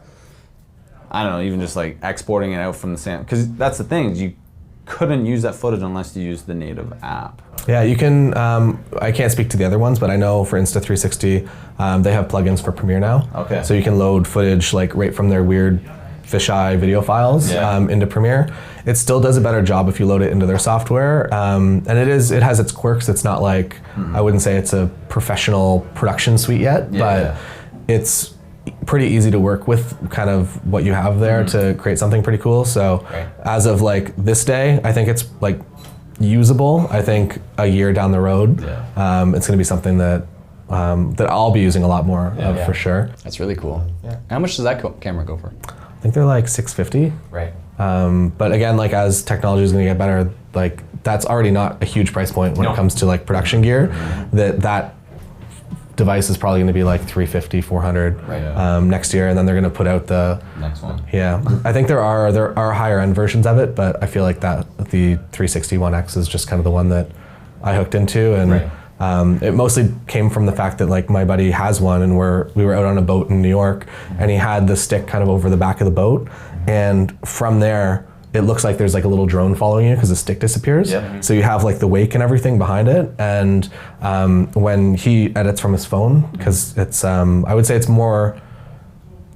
I don't know, even just like exporting it out from the Sam, because that's the thing, you couldn't use that footage unless you used the native app. Yeah, you can, I can't speak to the other ones, but I know for Insta360, they have plugins for Premiere now. Okay. So you can load footage like right from their weird fisheye video files into Premiere. It still does a better job if you load it into their software, and it has its quirks. It's not like, I wouldn't say it's a professional production suite yet, but it's pretty easy to work with kind of what you have there to create something pretty cool. So as of like this day, I think it's like usable. I think a year down the road, it's going to be something that that I'll be using a lot more of for sure. That's really cool. Yeah. How much does that camera go for? I think they're like $650. Right. But again, like as technology is going to get better, like that's already not a huge price point when it comes to like production gear. That device is probably going to be like $350, $400 next year, and then they're going to put out the Next one. Yeah, I think there are higher end versions of it, but I feel like that the 360 One X is just kind of the one that I hooked into, and it mostly came from the fact that like my buddy has one, and we were out on a boat in New York, and he had the stick kind of over the back of the boat, and from there it looks like there's like a little drone following you because the stick disappears. So you have like the wake and everything behind it, and when he edits from his phone, because it's I would say it's more,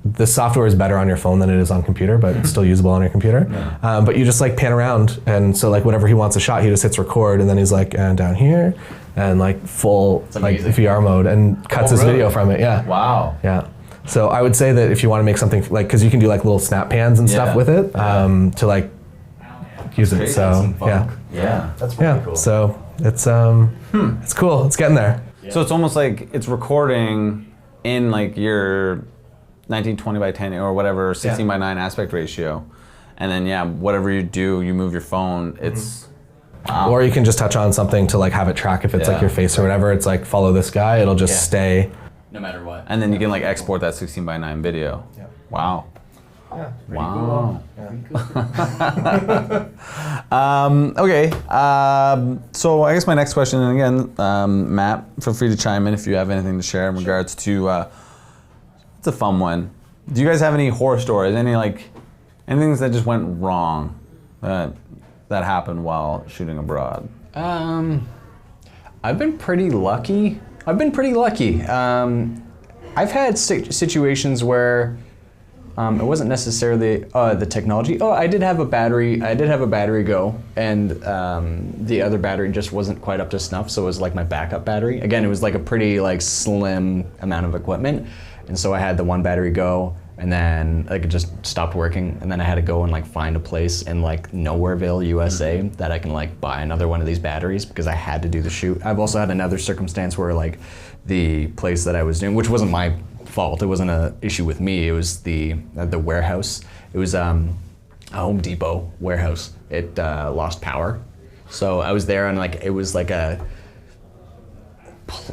the software is better on your phone than it is on computer, but it's still usable on your computer. But you just like pan around, and so like whenever he wants a shot, he just hits record, and then he's like, and down here, and like full like VR mode, and cuts his video from it. Yeah. Wow. Yeah. So I would say that if you want to make something like, because you can do like little snap pans and stuff with it, to like use it. So Yeah. That's pretty cool. So it's it's cool. It's getting there. So it's almost like it's recording in like your 1920 by 10 or whatever 16 by 9 aspect ratio, and then whatever you do, you move your phone. It's wow. Or you can just touch on something to like have it track if it's like your face or whatever. It's like follow this guy. It'll just stay. No matter what. And then you can like export that 16 by 9 video. Wow. Yeah. Wow. Okay. So I guess my next question, and again, Matt, feel free to chime in if you have anything to share in regards to. It's a fun one. Do you guys have any horror stories? Any things that just went wrong that happened while shooting abroad? I've been pretty lucky. I've had situations where it wasn't necessarily the technology. Oh, I did have a battery go, and the other battery just wasn't quite up to snuff, so it was like my backup battery. Again, it was like a pretty like slim amount of equipment, and so I had the one battery go, and then like it just stopped working, and then I had to go and like find a place in like Nowhereville, USA, that I can like buy another one of these batteries because I had to do the shoot. I've also had another circumstance where like the place that I was doing, which wasn't my fault, it wasn't an issue with me, it was the warehouse. It was a Home Depot warehouse. It lost power, so I was there, and like it was like a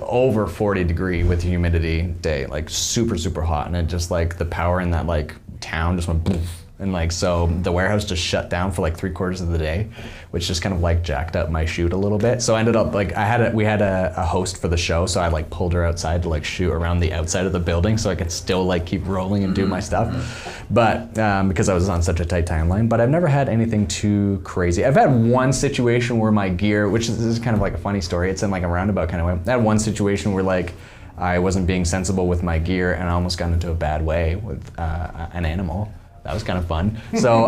over 40 degree with humidity day, like super hot, and it just like the power in that like town just went poof, and like so the warehouse just shut down for like 3/4 of the day, which just kind of like jacked up my shoot a little bit. So I ended up like we had a host for the show, so I like pulled her outside to like shoot around the outside of the building so I could still like keep rolling and do my stuff. But because I was on such a tight timeline, but I've never had anything too crazy. I've had one situation where my gear, which is kind of like a funny story, it's in like a roundabout kind of way. I had one situation where like I wasn't being sensible with my gear, and I almost got into a bad way with an animal. That was kind of fun. So,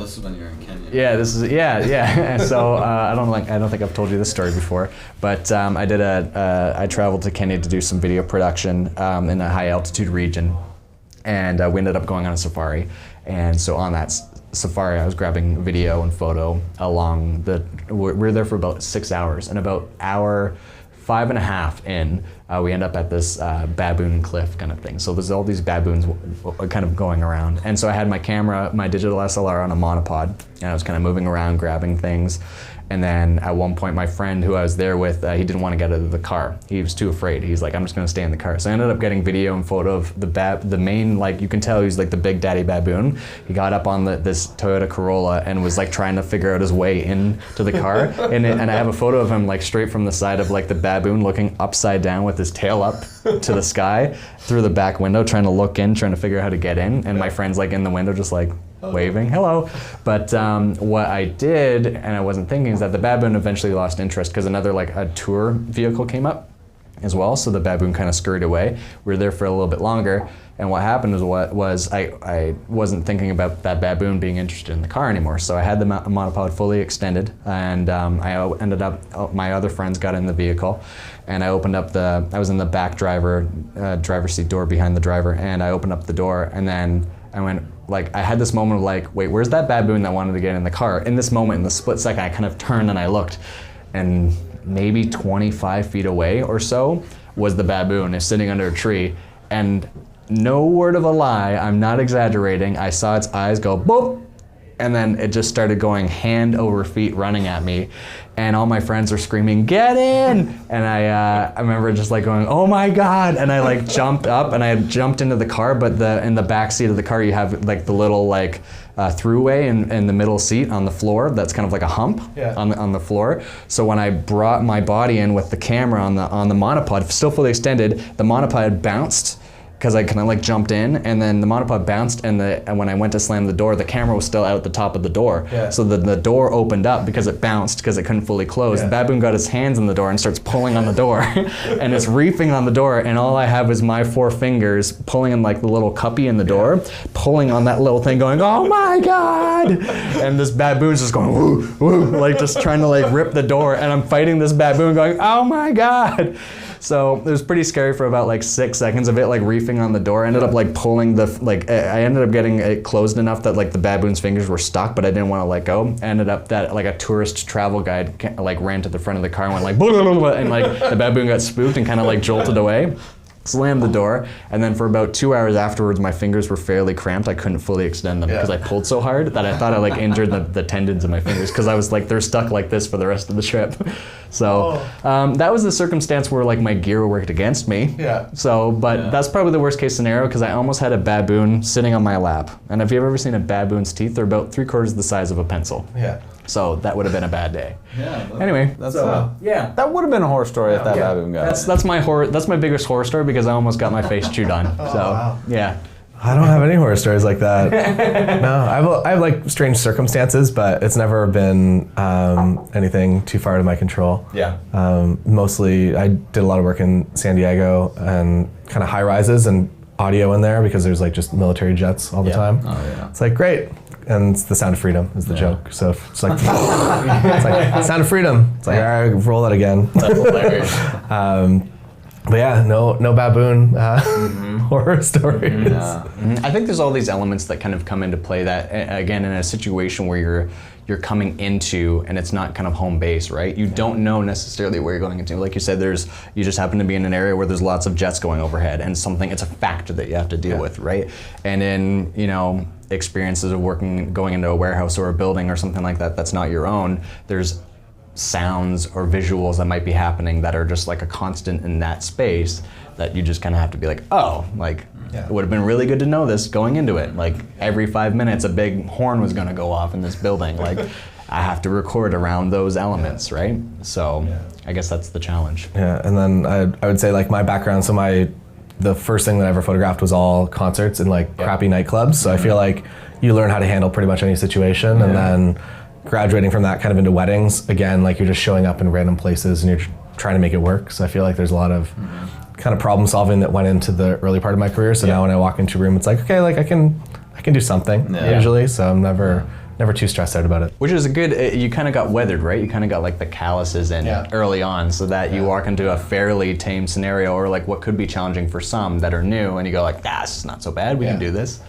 This is when you were in Kenya. Yeah, this is yeah. So I don't think I've told you this story before, but I traveled to Kenya to do some video production in a high altitude region, and we ended up going on a safari. And so on that safari. I was grabbing video and photo along the. We were there for about 6 hours, and about hour 5.5 in, we end up at this baboon cliff kind of thing. So there's all these baboons kind of going around. And so I had my camera, my digital SLR on a monopod, and I was kind of moving around, grabbing things. And then at one point, my friend who I was there with, he didn't want to get out of the car. He was too afraid. He's like, I'm just going to stay in the car. So I ended up getting video and photo of the main, like, you can tell he's like the big daddy baboon. He got up on this Toyota Corolla and was like trying to figure out his way into the car. And I have a photo of him like straight from the side of like the baboon looking upside down with his tail up to the sky through the back window, trying to look in, trying to figure out how to get in. And my friend's like in the window just like, waving, hello. But what I did, and I wasn't thinking, is that the baboon eventually lost interest because another like a tour vehicle came up as well. So the baboon kind of scurried away. We were there for a little bit longer. And what happened was I wasn't thinking about that baboon being interested in the car anymore. So I had the monopod fully extended, and I ended up, my other friends got in the vehicle, and I opened up I was in the back driver's seat door behind the driver, and I opened up the door, and then I went, like, I had this moment of like, wait, where's that baboon that wanted to get in the car? In this moment, in the split second, I kind of turned and I looked, and maybe 25 feet away or so was the baboon sitting under a tree. And no word of a lie, I'm not exaggerating, I saw its eyes go boop, and then it just started going hand over feet running at me. And all my friends are screaming, get in! And I remember just like going, oh my God! And I like jumped up, and I had jumped into the car, but in the back seat of the car you have like the little like throughway in the middle seat on the floor that's kind of like a hump on the floor. So when I brought my body in with the camera on the monopod, still fully extended, the monopod bounced, because I kind of like jumped in, and then the monopod bounced, and when I went to slam the door, the camera was still out the top of the door. Yeah. So the door opened up because it bounced, because it couldn't fully close. Yeah. The baboon got his hands in the door and starts pulling on the door, and it's reefing on the door, and all I have is my 4 fingers pulling in like the little cuppy in the door, pulling on that little thing going, oh my God! And this baboon's just going, woo, woo, like just trying to like rip the door, and I'm fighting this baboon going, oh my God! So it was pretty scary for about like 6 seconds of it like reefing on the door. I ended up like pulling I ended up getting it closed enough that like the baboon's fingers were stuck, but I didn't want to let go. I ended up that like a tourist travel guide like ran to the front of the car and went like, blah, blah, blah, and like the baboon got spooked and kind of like jolted away. Slammed the door, and then for about 2 hours afterwards, my fingers were fairly cramped. I couldn't fully extend them because I pulled so hard that I thought I like injured the tendons of my fingers, because I was like, they're stuck like this for the rest of the trip. So that was the circumstance where like my gear worked against me. Yeah. So, but that's probably the worst case scenario, because I almost had a baboon sitting on my lap. And if you've ever seen a baboon's teeth, they're about 3/4 the size of a pencil. Yeah. So that would have been a bad day. Yeah. Anyway, that's that would have been a horror story if that baboon got. That's my biggest horror story, because I almost got my face chewed on. Yeah. I don't have any horror stories like that. No, I have like strange circumstances, but it's never been anything too far out of my control. Yeah. Mostly, I did a lot of work in San Diego and kind of high rises and audio in there, because there's like just military jets all the time. Oh yeah. It's like great. And it's the sound of freedom is the joke. So it's like, sound of freedom. It's like, all right, roll that again. That's hilarious. But yeah, no baboon horror stories. Yeah. I think there's all these elements that kind of come into play that, again, in a situation where you're coming into, and it's not kind of home base, right? You don't know necessarily where you're going into. Like you said, you just happen to be in an area where there's lots of jets going overhead, and it's a factor that you have to deal with, right? And in, experiences of going into a warehouse or a building or something like that that's not your own, there's sounds or visuals that might be happening that are just like a constant in that space, that you just kind of have to be like, oh, like, it would have been really good to know this going into it. Like every 5 minutes a big horn was going to go off in this building. Like I have to record around those elements, right? So I guess that's the challenge. Yeah, and then I would say like my background, so the first thing that I ever photographed was all concerts in like crappy nightclubs. So I feel like you learn how to handle pretty much any situation, and then graduating from that kind of into weddings, again, like you're just showing up in random places and you're trying to make it work. So I feel like there's a lot of kind of problem solving that went into the early part of my career. So now when I walk into a room, it's like, okay, like I can do something usually. So I'm never never too stressed out about it. Which is a good, you kind of got weathered, right? You kind of got like the calluses in early on, so that you walk into a fairly tame scenario, or like what could be challenging for some that are new, and you go like, this is not so bad, we can do this.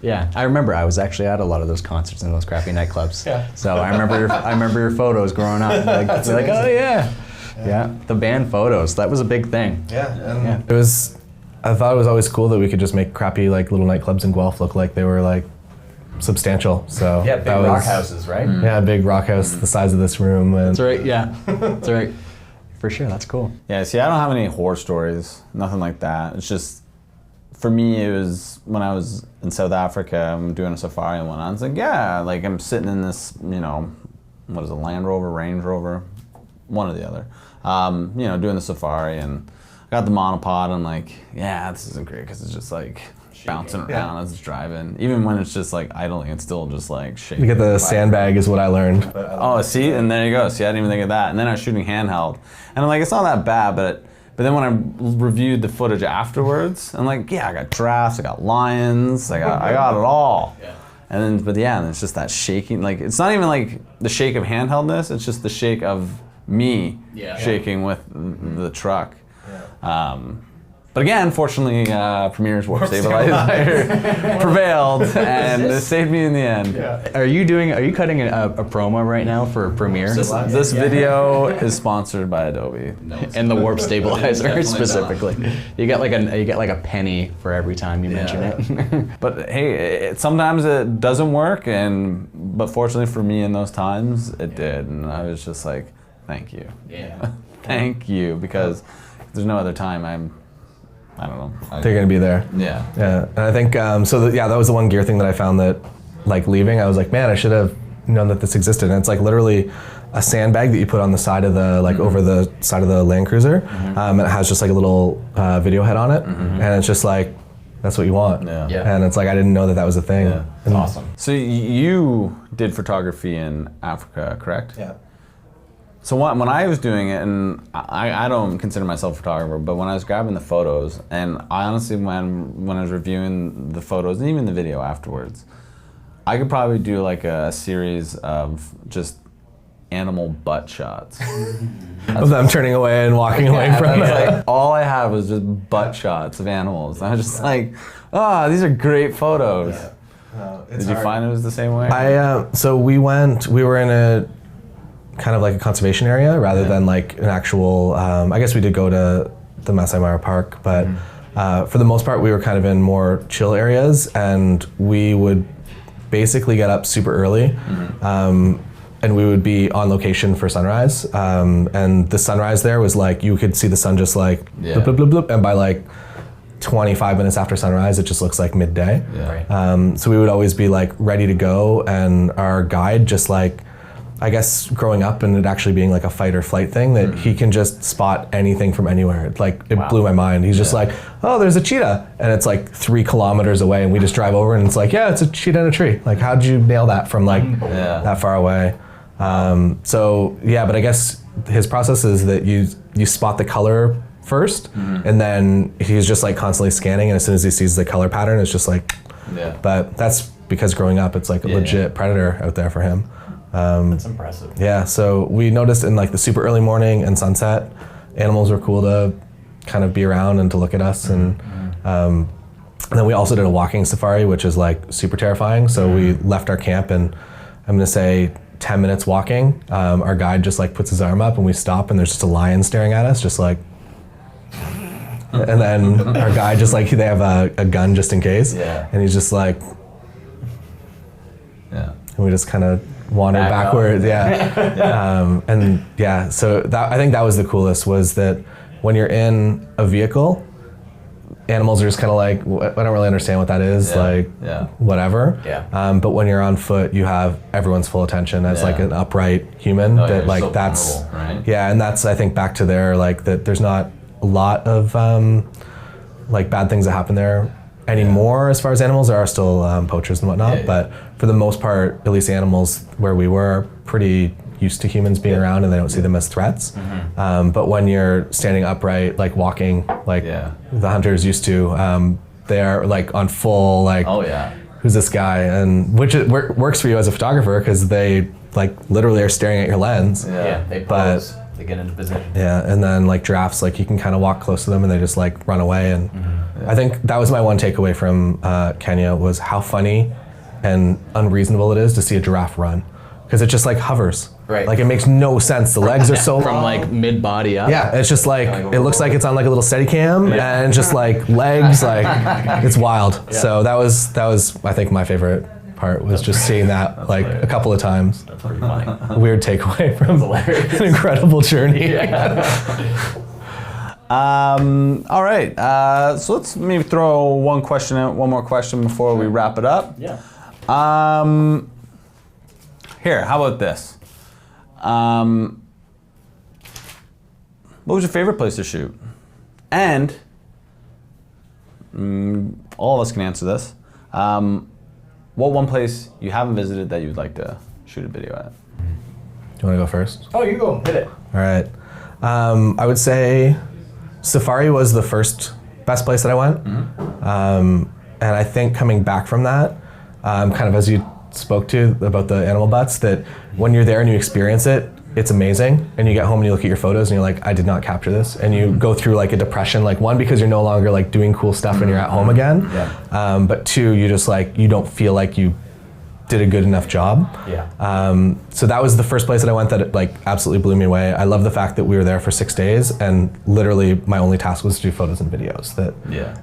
Yeah, I remember I was actually at a lot of those concerts in those crappy nightclubs. So I remember your photos growing up. Like, you're like, oh yeah, the band photos, that was a big thing. It was, I thought it was always cool that we could just make crappy like little nightclubs in Guelph look like they were like substantial. So big rock houses, right? Yeah, big rock house the size of this room. And that's right. Yeah, that's right. For sure, that's cool. Yeah. See, I don't have any horror stories, nothing like that. It's just, for me, it was when I was in South Africa, I'm doing a safari and whatnot. It's like, yeah, like I'm sitting in this, you know, what is it, Land Rover, Range Rover, one or the other. You know, doing the safari, and I got the monopod. And I'm like, yeah, this isn't great because it's just like bouncing around as it's driving. Even when it's just like idling, it's still just like shaking. You get the sandbag is what I learned. Oh, see, and there you go. See, I didn't even think of that. And then I was shooting handheld, and I'm like, it's not that bad, but then when I reviewed the footage afterwards, I'm like, yeah, I got giraffes, I got lions, I got it all. And then, but yeah, and it's just that shaking. Like, it's not even like the shake of handheldness. It's just the shake of me shaking with the truck. But again, fortunately, Premiere's warp stabilizer prevailed, and it saved me in the end. Are you cutting a promo right now for Premiere? This video is sponsored by Adobe. And the warp stabilizer specifically. You get like a penny for every time you mention it. But hey, sometimes it doesn't work, but fortunately for me in those times, it did, and I was just like, thank you. Thank you, because if there's no other time, I don't know. They're gonna be there. Yeah. And I think that was the one gear thing that I found that, like leaving, I was like, man, I should have known that this existed. And it's like literally a sandbag that you put on the side of the over the side of the Land Cruiser, and it has just like a little video head on it, and it's just like, that's what you want. And it's like, I didn't know that was a thing. It's awesome. So you did photography in Africa, correct? Yeah. So when I was doing it, and I don't consider myself a photographer, but when I was grabbing the photos, and I honestly, when I was reviewing the photos and even the video afterwards, I could probably do like a series of just animal butt shots. Of them turning away and walking away from it. Like, all I had was just butt shots of animals. And I was just like, these are great photos. Did you find it was the same way? So we were in a kind of like a conservation area rather than like an actual, I guess we did go to the Masai Mara Park, but for the most part we were kind of in more chill areas, and we would basically get up super early, and we would be on location for sunrise, and the sunrise there was like, you could see the sun just like bloop, bloop, bloop, bloop, and by like 25 minutes after sunrise it just looks like midday. So we would always be like ready to go, and our guide just like, I guess growing up and it actually being like a fight or flight thing, that he can just spot anything from anywhere. It blew my mind. He's just like, oh, there's a cheetah. And it's like 3 kilometers away, and we just drive over and it's like, yeah, it's a cheetah in a tree. Like, how'd you nail that from like that far away? But I guess his process is that you spot the color first, and then he's just like constantly scanning, and as soon as he sees the color pattern, it's just like, but that's because growing up, it's like a legit predator out there for him. That's impressive. Yeah, so we noticed in like the super early morning and sunset, animals were cool to kind of be around and to look at us. And then we also did a walking safari, which is like super terrifying. So we left our camp, and I'm gonna say 10 minutes walking, our guide just like puts his arm up and we stop, and there's just a lion staring at us, just like, and then our guide just like, they have a gun just in case. And he's just like, and we just kind of wander backwards. So I think that was the coolest, was that when you're in a vehicle, animals are just kind of like, I don't really understand what that is, whatever. But when you're on foot, you have everyone's full attention as like an upright human. That's right? And that's, I think, back to there, like that there's not a lot of like bad things that happen there anymore. As far as animals, there are still poachers and whatnot, but for the most part, at least the animals where we were are pretty used to humans being around, and they don't see them as threats. But when you're standing upright, like walking, like the hunters used to, they are like on full like who's this guy? And which works for you as a photographer because they like literally are staring at your lens. Yeah, they pose, they get into position. Yeah, and then like giraffes, like you can kind of walk close to them and they just like run away. And I think that was my one takeaway from Kenya was how funny and unreasonable it is to see a giraffe run. Because it just like hovers. Right. Like it makes no sense. The legs are so From long. like mid-body up. Yeah, it's just like, it looks like it's on like a little Steadicam and just like legs, like it's wild. Yeah. So that was I think my favorite part was just seeing that like a couple of times. That's pretty funny. Weird takeaway from an incredible journey. All right, so let's maybe throw one more question before we wrap it up. Yeah. Here, how about this? What was your favorite place to shoot? And all of us can answer this. What one place you haven't visited that you'd like to shoot a video at? Do you want to go first? Oh, you go, hit it. All right. I would say Safari was the first best place that I went. And I think coming back from that, kind of as you spoke to about the animal butts, that when you're there and you experience it, it's amazing. And you get home and you look at your photos and you're like, I did not capture this. And you go through like a depression, like one, because you're no longer like doing cool stuff when you're at home again. Yeah. But two, you just like, you don't feel like you did a good enough job. Yeah. So that was the first place that I went that like absolutely blew me away. I love the fact that we were there for 6 days and literally my only task was to do photos and videos. That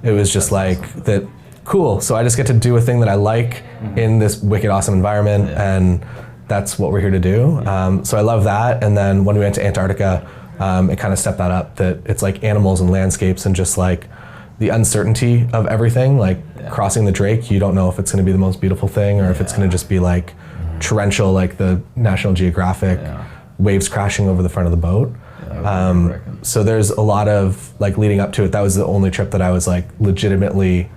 it was just like that. Cool. So I just get to do a thing that I like in this wicked awesome environment, and that's what we're here to do. So I love that. And then when we went to Antarctica, it kind of stepped that up. That it's like animals and landscapes and just like the uncertainty of everything. Like crossing the Drake, you don't know if it's going to be the most beautiful thing or if it's going to just be like torrential, like the National Geographic waves crashing over the front of the boat. So there's a lot of like leading up to it. That was the only trip that I was like legitimately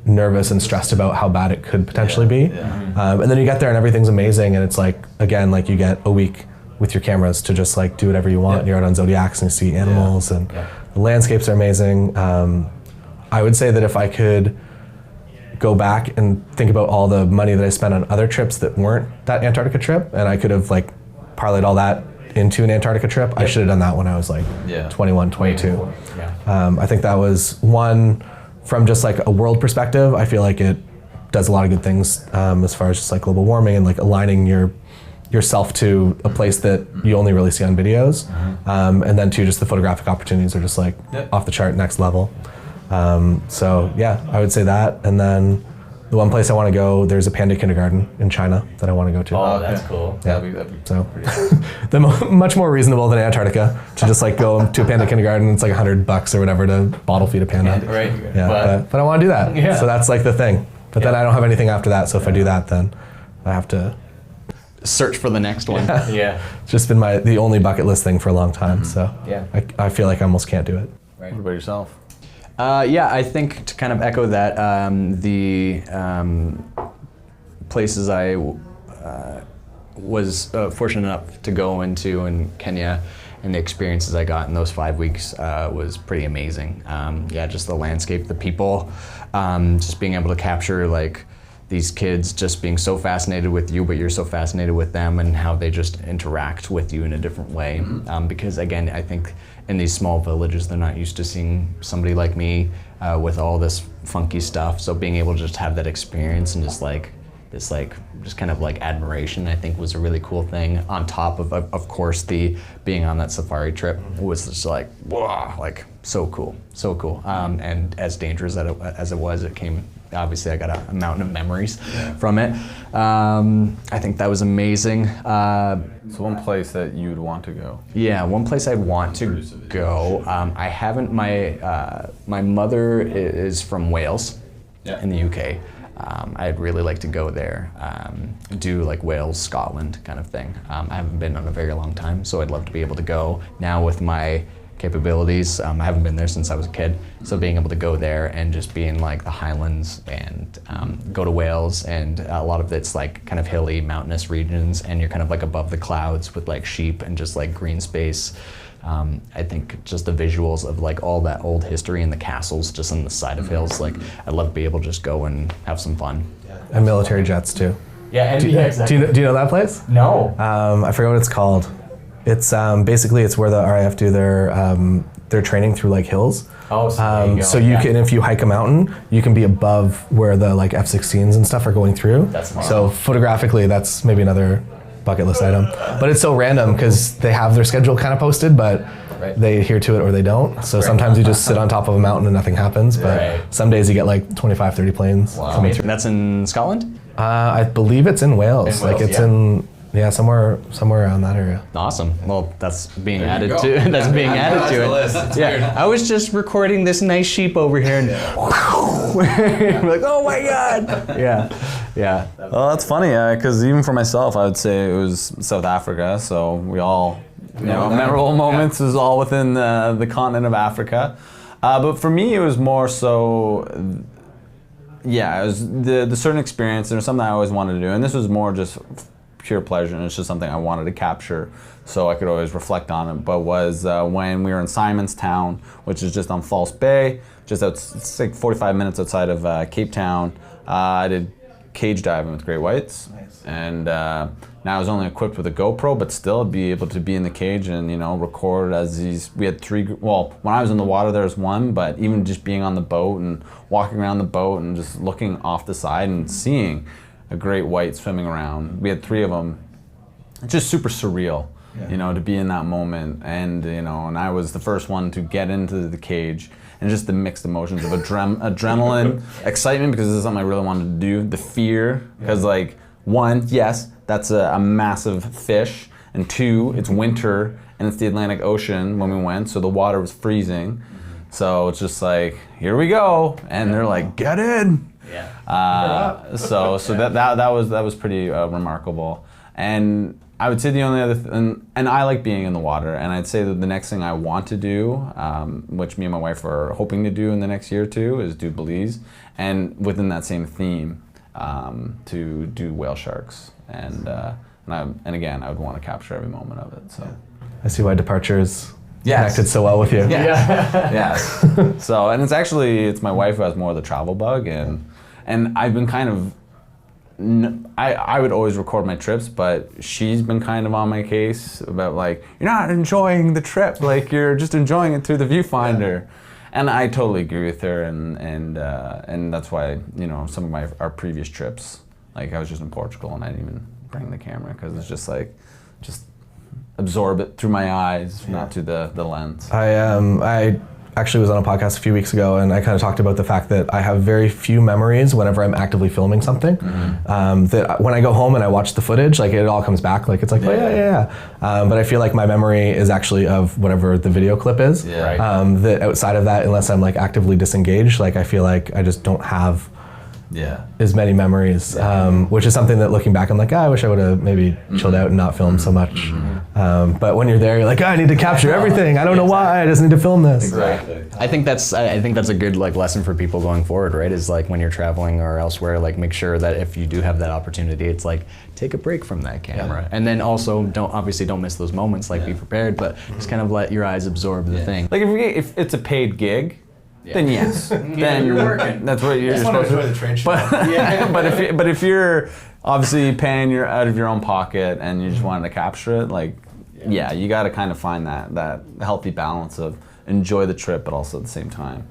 nervous and stressed about how bad it could potentially be. And then you get there and everything's amazing, and it's like, again, like you get a week with your cameras to just like do whatever you want. You're out on Zodiacs and you see animals and the landscapes are amazing. I would say that if I could go back and think about all the money that I spent on other trips that weren't that Antarctica trip, and I could have like parlayed all that into an Antarctica trip, I should have done that when I was like 21, 22. I think that was one. From just like a world perspective, I feel like it does a lot of good things as far as just like global warming and like aligning yourself to a place that you only really see on videos. And then too, just the photographic opportunities are just like off the chart, next level. So yeah, I would say that. And then the one place I want to go, there's a panda kindergarten in China that I want to go to. Oh, that's cool. Yeah. That'd be So much more reasonable than Antarctica to just like go to a panda kindergarten. It's like $100 or whatever to bottle feed a panda. Right. Yeah, but I want to do that. Yeah. So that's like the thing. But then I don't have anything after that. So if I do that, then I have to Search for the next one. It's just been the only bucket list thing for a long time. So I feel like I almost can't do it. What about yourself? Yeah, I think to kind of echo that, the places I was fortunate enough to go into in Kenya and the experiences I got in those 5 weeks was pretty amazing. Yeah, just the landscape, the people, just being able to capture like these kids just being so fascinated with you, but you're so fascinated with them and how they just interact with you in a different way. Because again, I think in these small villages, they're not used to seeing somebody like me with all this funky stuff. So being able to just have that experience and just like this just kind of like admiration, I think was a really cool thing. On top of course, the being on that safari trip was just like, wow, like so cool. And as dangerous as it was, it came, obviously I got a mountain of memories from it. I think that was amazing. So one place that you'd want to go? Yeah, one place I'd want to go. I haven't, my mother is from Wales in the UK. I'd really like to go there, do like Wales, Scotland kind of thing. I haven't been in a very long time, so I'd love to be able to go now with my capabilities. I haven't been there since I was a kid, so being able to go there and just be in like the Highlands and go to Wales, and a lot of it's like kind of hilly, mountainous regions, and you're kind of like above the clouds with like sheep and just like green space. I think just the visuals of like all that old history and the castles just on the side of hills, like I'd love to be able to just go and have some fun. and military jets too. Yeah, Do you know that place? No. I forget what it's called. It's basically it's where the RAF do their training through like hills. Oh, so there you go. So you can, if you hike a mountain, you can be above where the like F-16s and stuff are going through. That's awesome. So photographically, that's maybe another bucket list item. But it's so random because they have their schedule kind of posted, but they adhere to it or they don't. So sometimes you just sit on top of a mountain and nothing happens. But some days you get like 25, 30 planes coming through. And that's in Scotland? I believe it's in Wales. In Wales, like it's yeah. in somewhere around that area. Awesome. Well, that's being There you added go. to. That's being added That's to the it. list. It's weird. I was just recording this nice sheep over here, and we're like, oh my god. Yeah. Well, that's funny, because even for myself, I would say it was South Africa. So we all, memorable moments is all within the continent of Africa. But for me, it was more so, it was the certain experience. There was something I always wanted to do, and this was more just pure pleasure, and it's just something I wanted to capture so I could always reflect on it. But was when we were in Simonstown, which is just on False Bay, it's like 45 minutes outside of Cape Town. I did cage diving with great whites. Nice. And now I was only equipped with a GoPro, but still be able to be in the cage and record as we had three. Well, when I was in the water, there was one, but even just being on the boat and walking around the boat and just looking off the side and seeing a great white swimming around. We had three of them. It's just super surreal, to be in that moment. And and I was the first one to get into the cage, and just the mixed emotions of adrenaline, excitement because this is something I really wanted to do. The fear because one, yes, that's a massive fish, and two, it's winter and it's the Atlantic Ocean when we went, so the water was freezing. So it's just like, here we go, and they're like, get in. So that was pretty remarkable. And I would say the only other and I like being in the water, and I'd say that the next thing I want to do, which me and my wife are hoping to do in the next year or two, is do Belize, and within that same theme, to do whale sharks, and again I would want to capture every moment of it. So I see why Departures Yes. connected so well with you. Yes. So, and it's my wife who has more of the travel bug, and I've been kind of, I would always record my trips, but she's been kind of on my case about you're not enjoying the trip, you're just enjoying it through the viewfinder. And I totally agree with her, and that's why, some of our previous trips, I was just in Portugal and I didn't even bring the camera because it's just just absorb it through my eyes, not through the lens. I actually was on a podcast a few weeks ago, and I kind of talked about the fact that I have very few memories whenever I'm actively filming something. That when I go home and I watch the footage, it all comes back. But I feel like my memory is actually of whatever the video clip is. That outside of that, unless I'm actively disengaged, I feel like I just don't have as many memories, which is something that looking back I'm I wish I would have maybe chilled out and not filmed so much. But when you're there, you're I need to capture everything. I don't know why, I just need to film this. Exactly. I think that's a good lesson for people going forward, right? Is when you're traveling or elsewhere, make sure that if you do have that opportunity, it's take a break from that camera, and then also don't miss those moments. Be prepared, but just kind of let your eyes absorb the thing. If it's a paid gig, then yes, then you're working. That's what you're supposed to do. the train show. But if you're obviously paying out of your own pocket and you just wanted to capture it, you got to kind of find that healthy balance of enjoy the trip, but also at the same time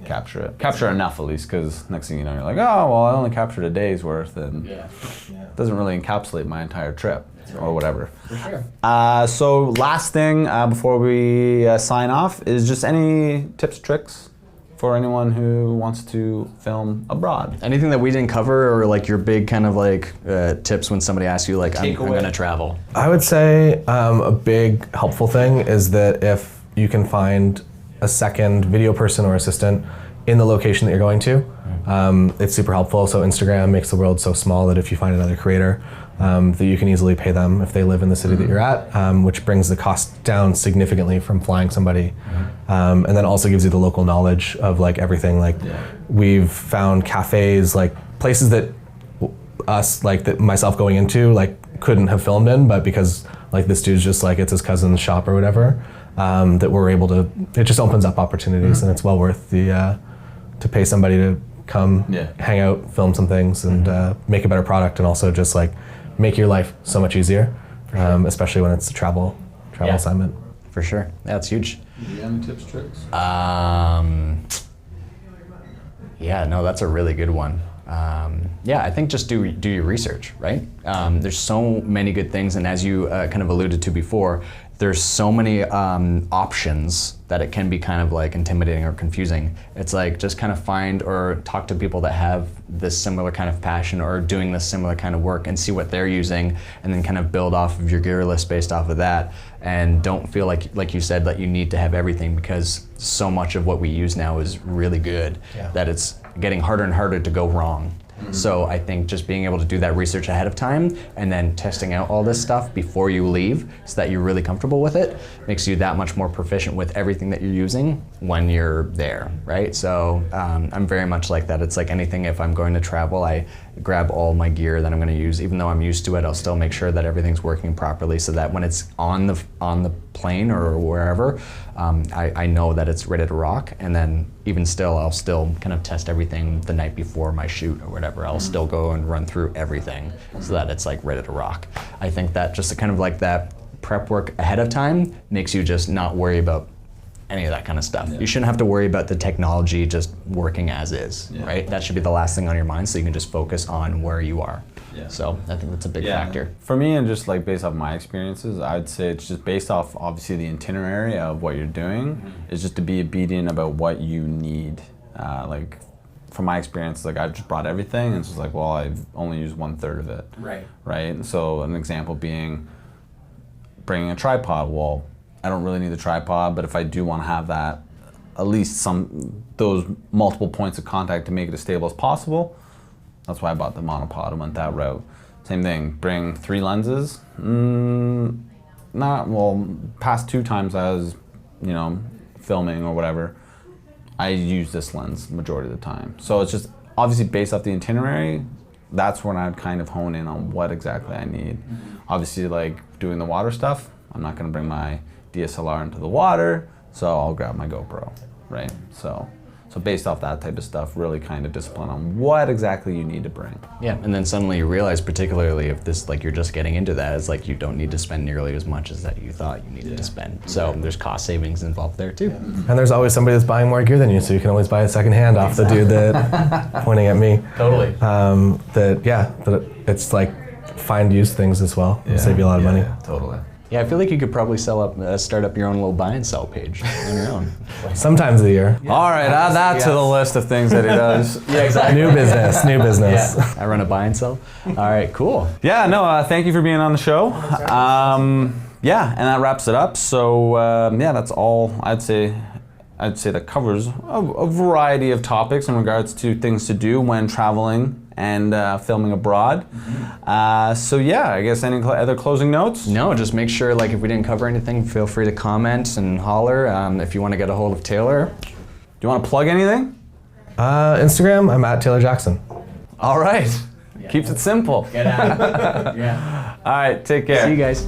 capture enough at least, because next thing you know you're oh well, I only captured a day's worth, and it doesn't really encapsulate my entire trip or whatever. For sure. So last thing before we sign off is just any tips, tricks for anyone who wants to film abroad. Anything that we didn't cover, or your big kind of tips when somebody asks you I'm going to travel? I would say a big helpful thing is that if you can find a second video person or assistant in the location that you're going to, it's super helpful. So Instagram makes the world so small that if you find another creator, that you can easily pay them if they live in the city that you're at, which brings the cost down significantly from flying somebody. And then also gives you the local knowledge of everything. We've found cafes, places that that myself going into couldn't have filmed in, but because this dude's just it's his cousin's shop or whatever, that we're able to, it just opens up opportunities, and it's well worth to pay somebody to come, Yeah. hang out, film some things, and make a better product, and also just like make your life so much easier, especially when it's a travel assignment. For sure. That's huge. Do you have any tips, tricks? Yeah, no, that's a really good one. Yeah, I think just do your research, right? There's so many good things, and as you kind of alluded to before, there's so many options that it can be kind of like intimidating or confusing. It's like just kind of find or talk to people that have this similar kind of passion or doing this similar kind of work and see what they're using, and then kind of build off of your gear list based off of that. And don't feel like you said, that you need to have everything, because so much of what we use now is really good that it's getting harder and harder to go wrong. So I think just being able to do that research ahead of time and then testing out all this stuff before you leave so that you're really comfortable with it makes you that much more proficient with everything that you're using when you're there, right? So I'm very much like that. It's like anything, if I'm going to travel, I grab all my gear that I'm going to use. Even though I'm used to it, I'll still make sure that everything's working properly so that when it's on the plane or wherever, I know that it's ready to rock. And then even still, I'll still kind of test everything the night before my shoot or whatever. I'll still go and run through everything so that it's like ready to rock. I think that just kind of like that prep work ahead of time makes you just not worry about any of that kind of stuff. You shouldn't have to worry about the technology just working as is, right? That should be the last thing on your mind, so you can just focus on where you are. So I think that's a big factor. For me, and just like based off my experiences, I'd say it's just based off obviously the itinerary of what you're doing, is just to be obedient about what you need. Like from my experience, like I've just brought everything, and it's just like, well, I've only used 1/3 of it. Right. And so an example being bringing a tripod. Well, I don't really need the tripod, but if I do want to have that, at least those multiple points of contact to make it as stable as possible, that's why I bought the monopod and went that route. Same thing, bring 3 lenses. Past 2 times I was, filming or whatever, I use this lens majority of the time. So it's just obviously based off the itinerary, that's when I'd kind of hone in on what exactly I need. Obviously, like doing the water stuff, I'm not gonna bring my DSLR into the water, so I'll grab my GoPro, right? So based off that type of stuff, really kind of discipline on what exactly you need to bring. Yeah, and then suddenly you realize, particularly if this, like you're just getting into that, it's like you don't need to spend nearly as much as that you thought you needed to spend. So there's cost savings involved there too. And there's always somebody that's buying more gear than you, so you can always buy it secondhand off the dude that pointing at me. Totally. That it's like find use things as well. It'll save you a lot of money. Totally. Yeah, I feel like you could probably start up your own little buy and sell page on your own. Sometimes of the year. All right, add that to the list of things that he does. Yeah, exactly. New business. I run a buy and sell. All right, cool. Yeah, no, thank you for being on the show. And that wraps it up. So that's all I'd say that covers a variety of topics in regards to things to do when traveling and filming abroad. I guess any other closing notes? No, just make sure, like, if we didn't cover anything, feel free to comment and holler. If you want to get a hold of Taylor. Do you want to plug anything? Instagram, I'm at Taylor Jackson. All right. Keeps it simple. Get at it. All right, take care. See you guys.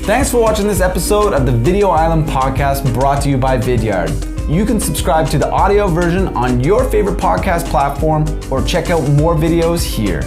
Thanks for watching this episode of the Video Island podcast brought to you by Vidyard. You can subscribe to the audio version on your favorite podcast platform or check out more videos here.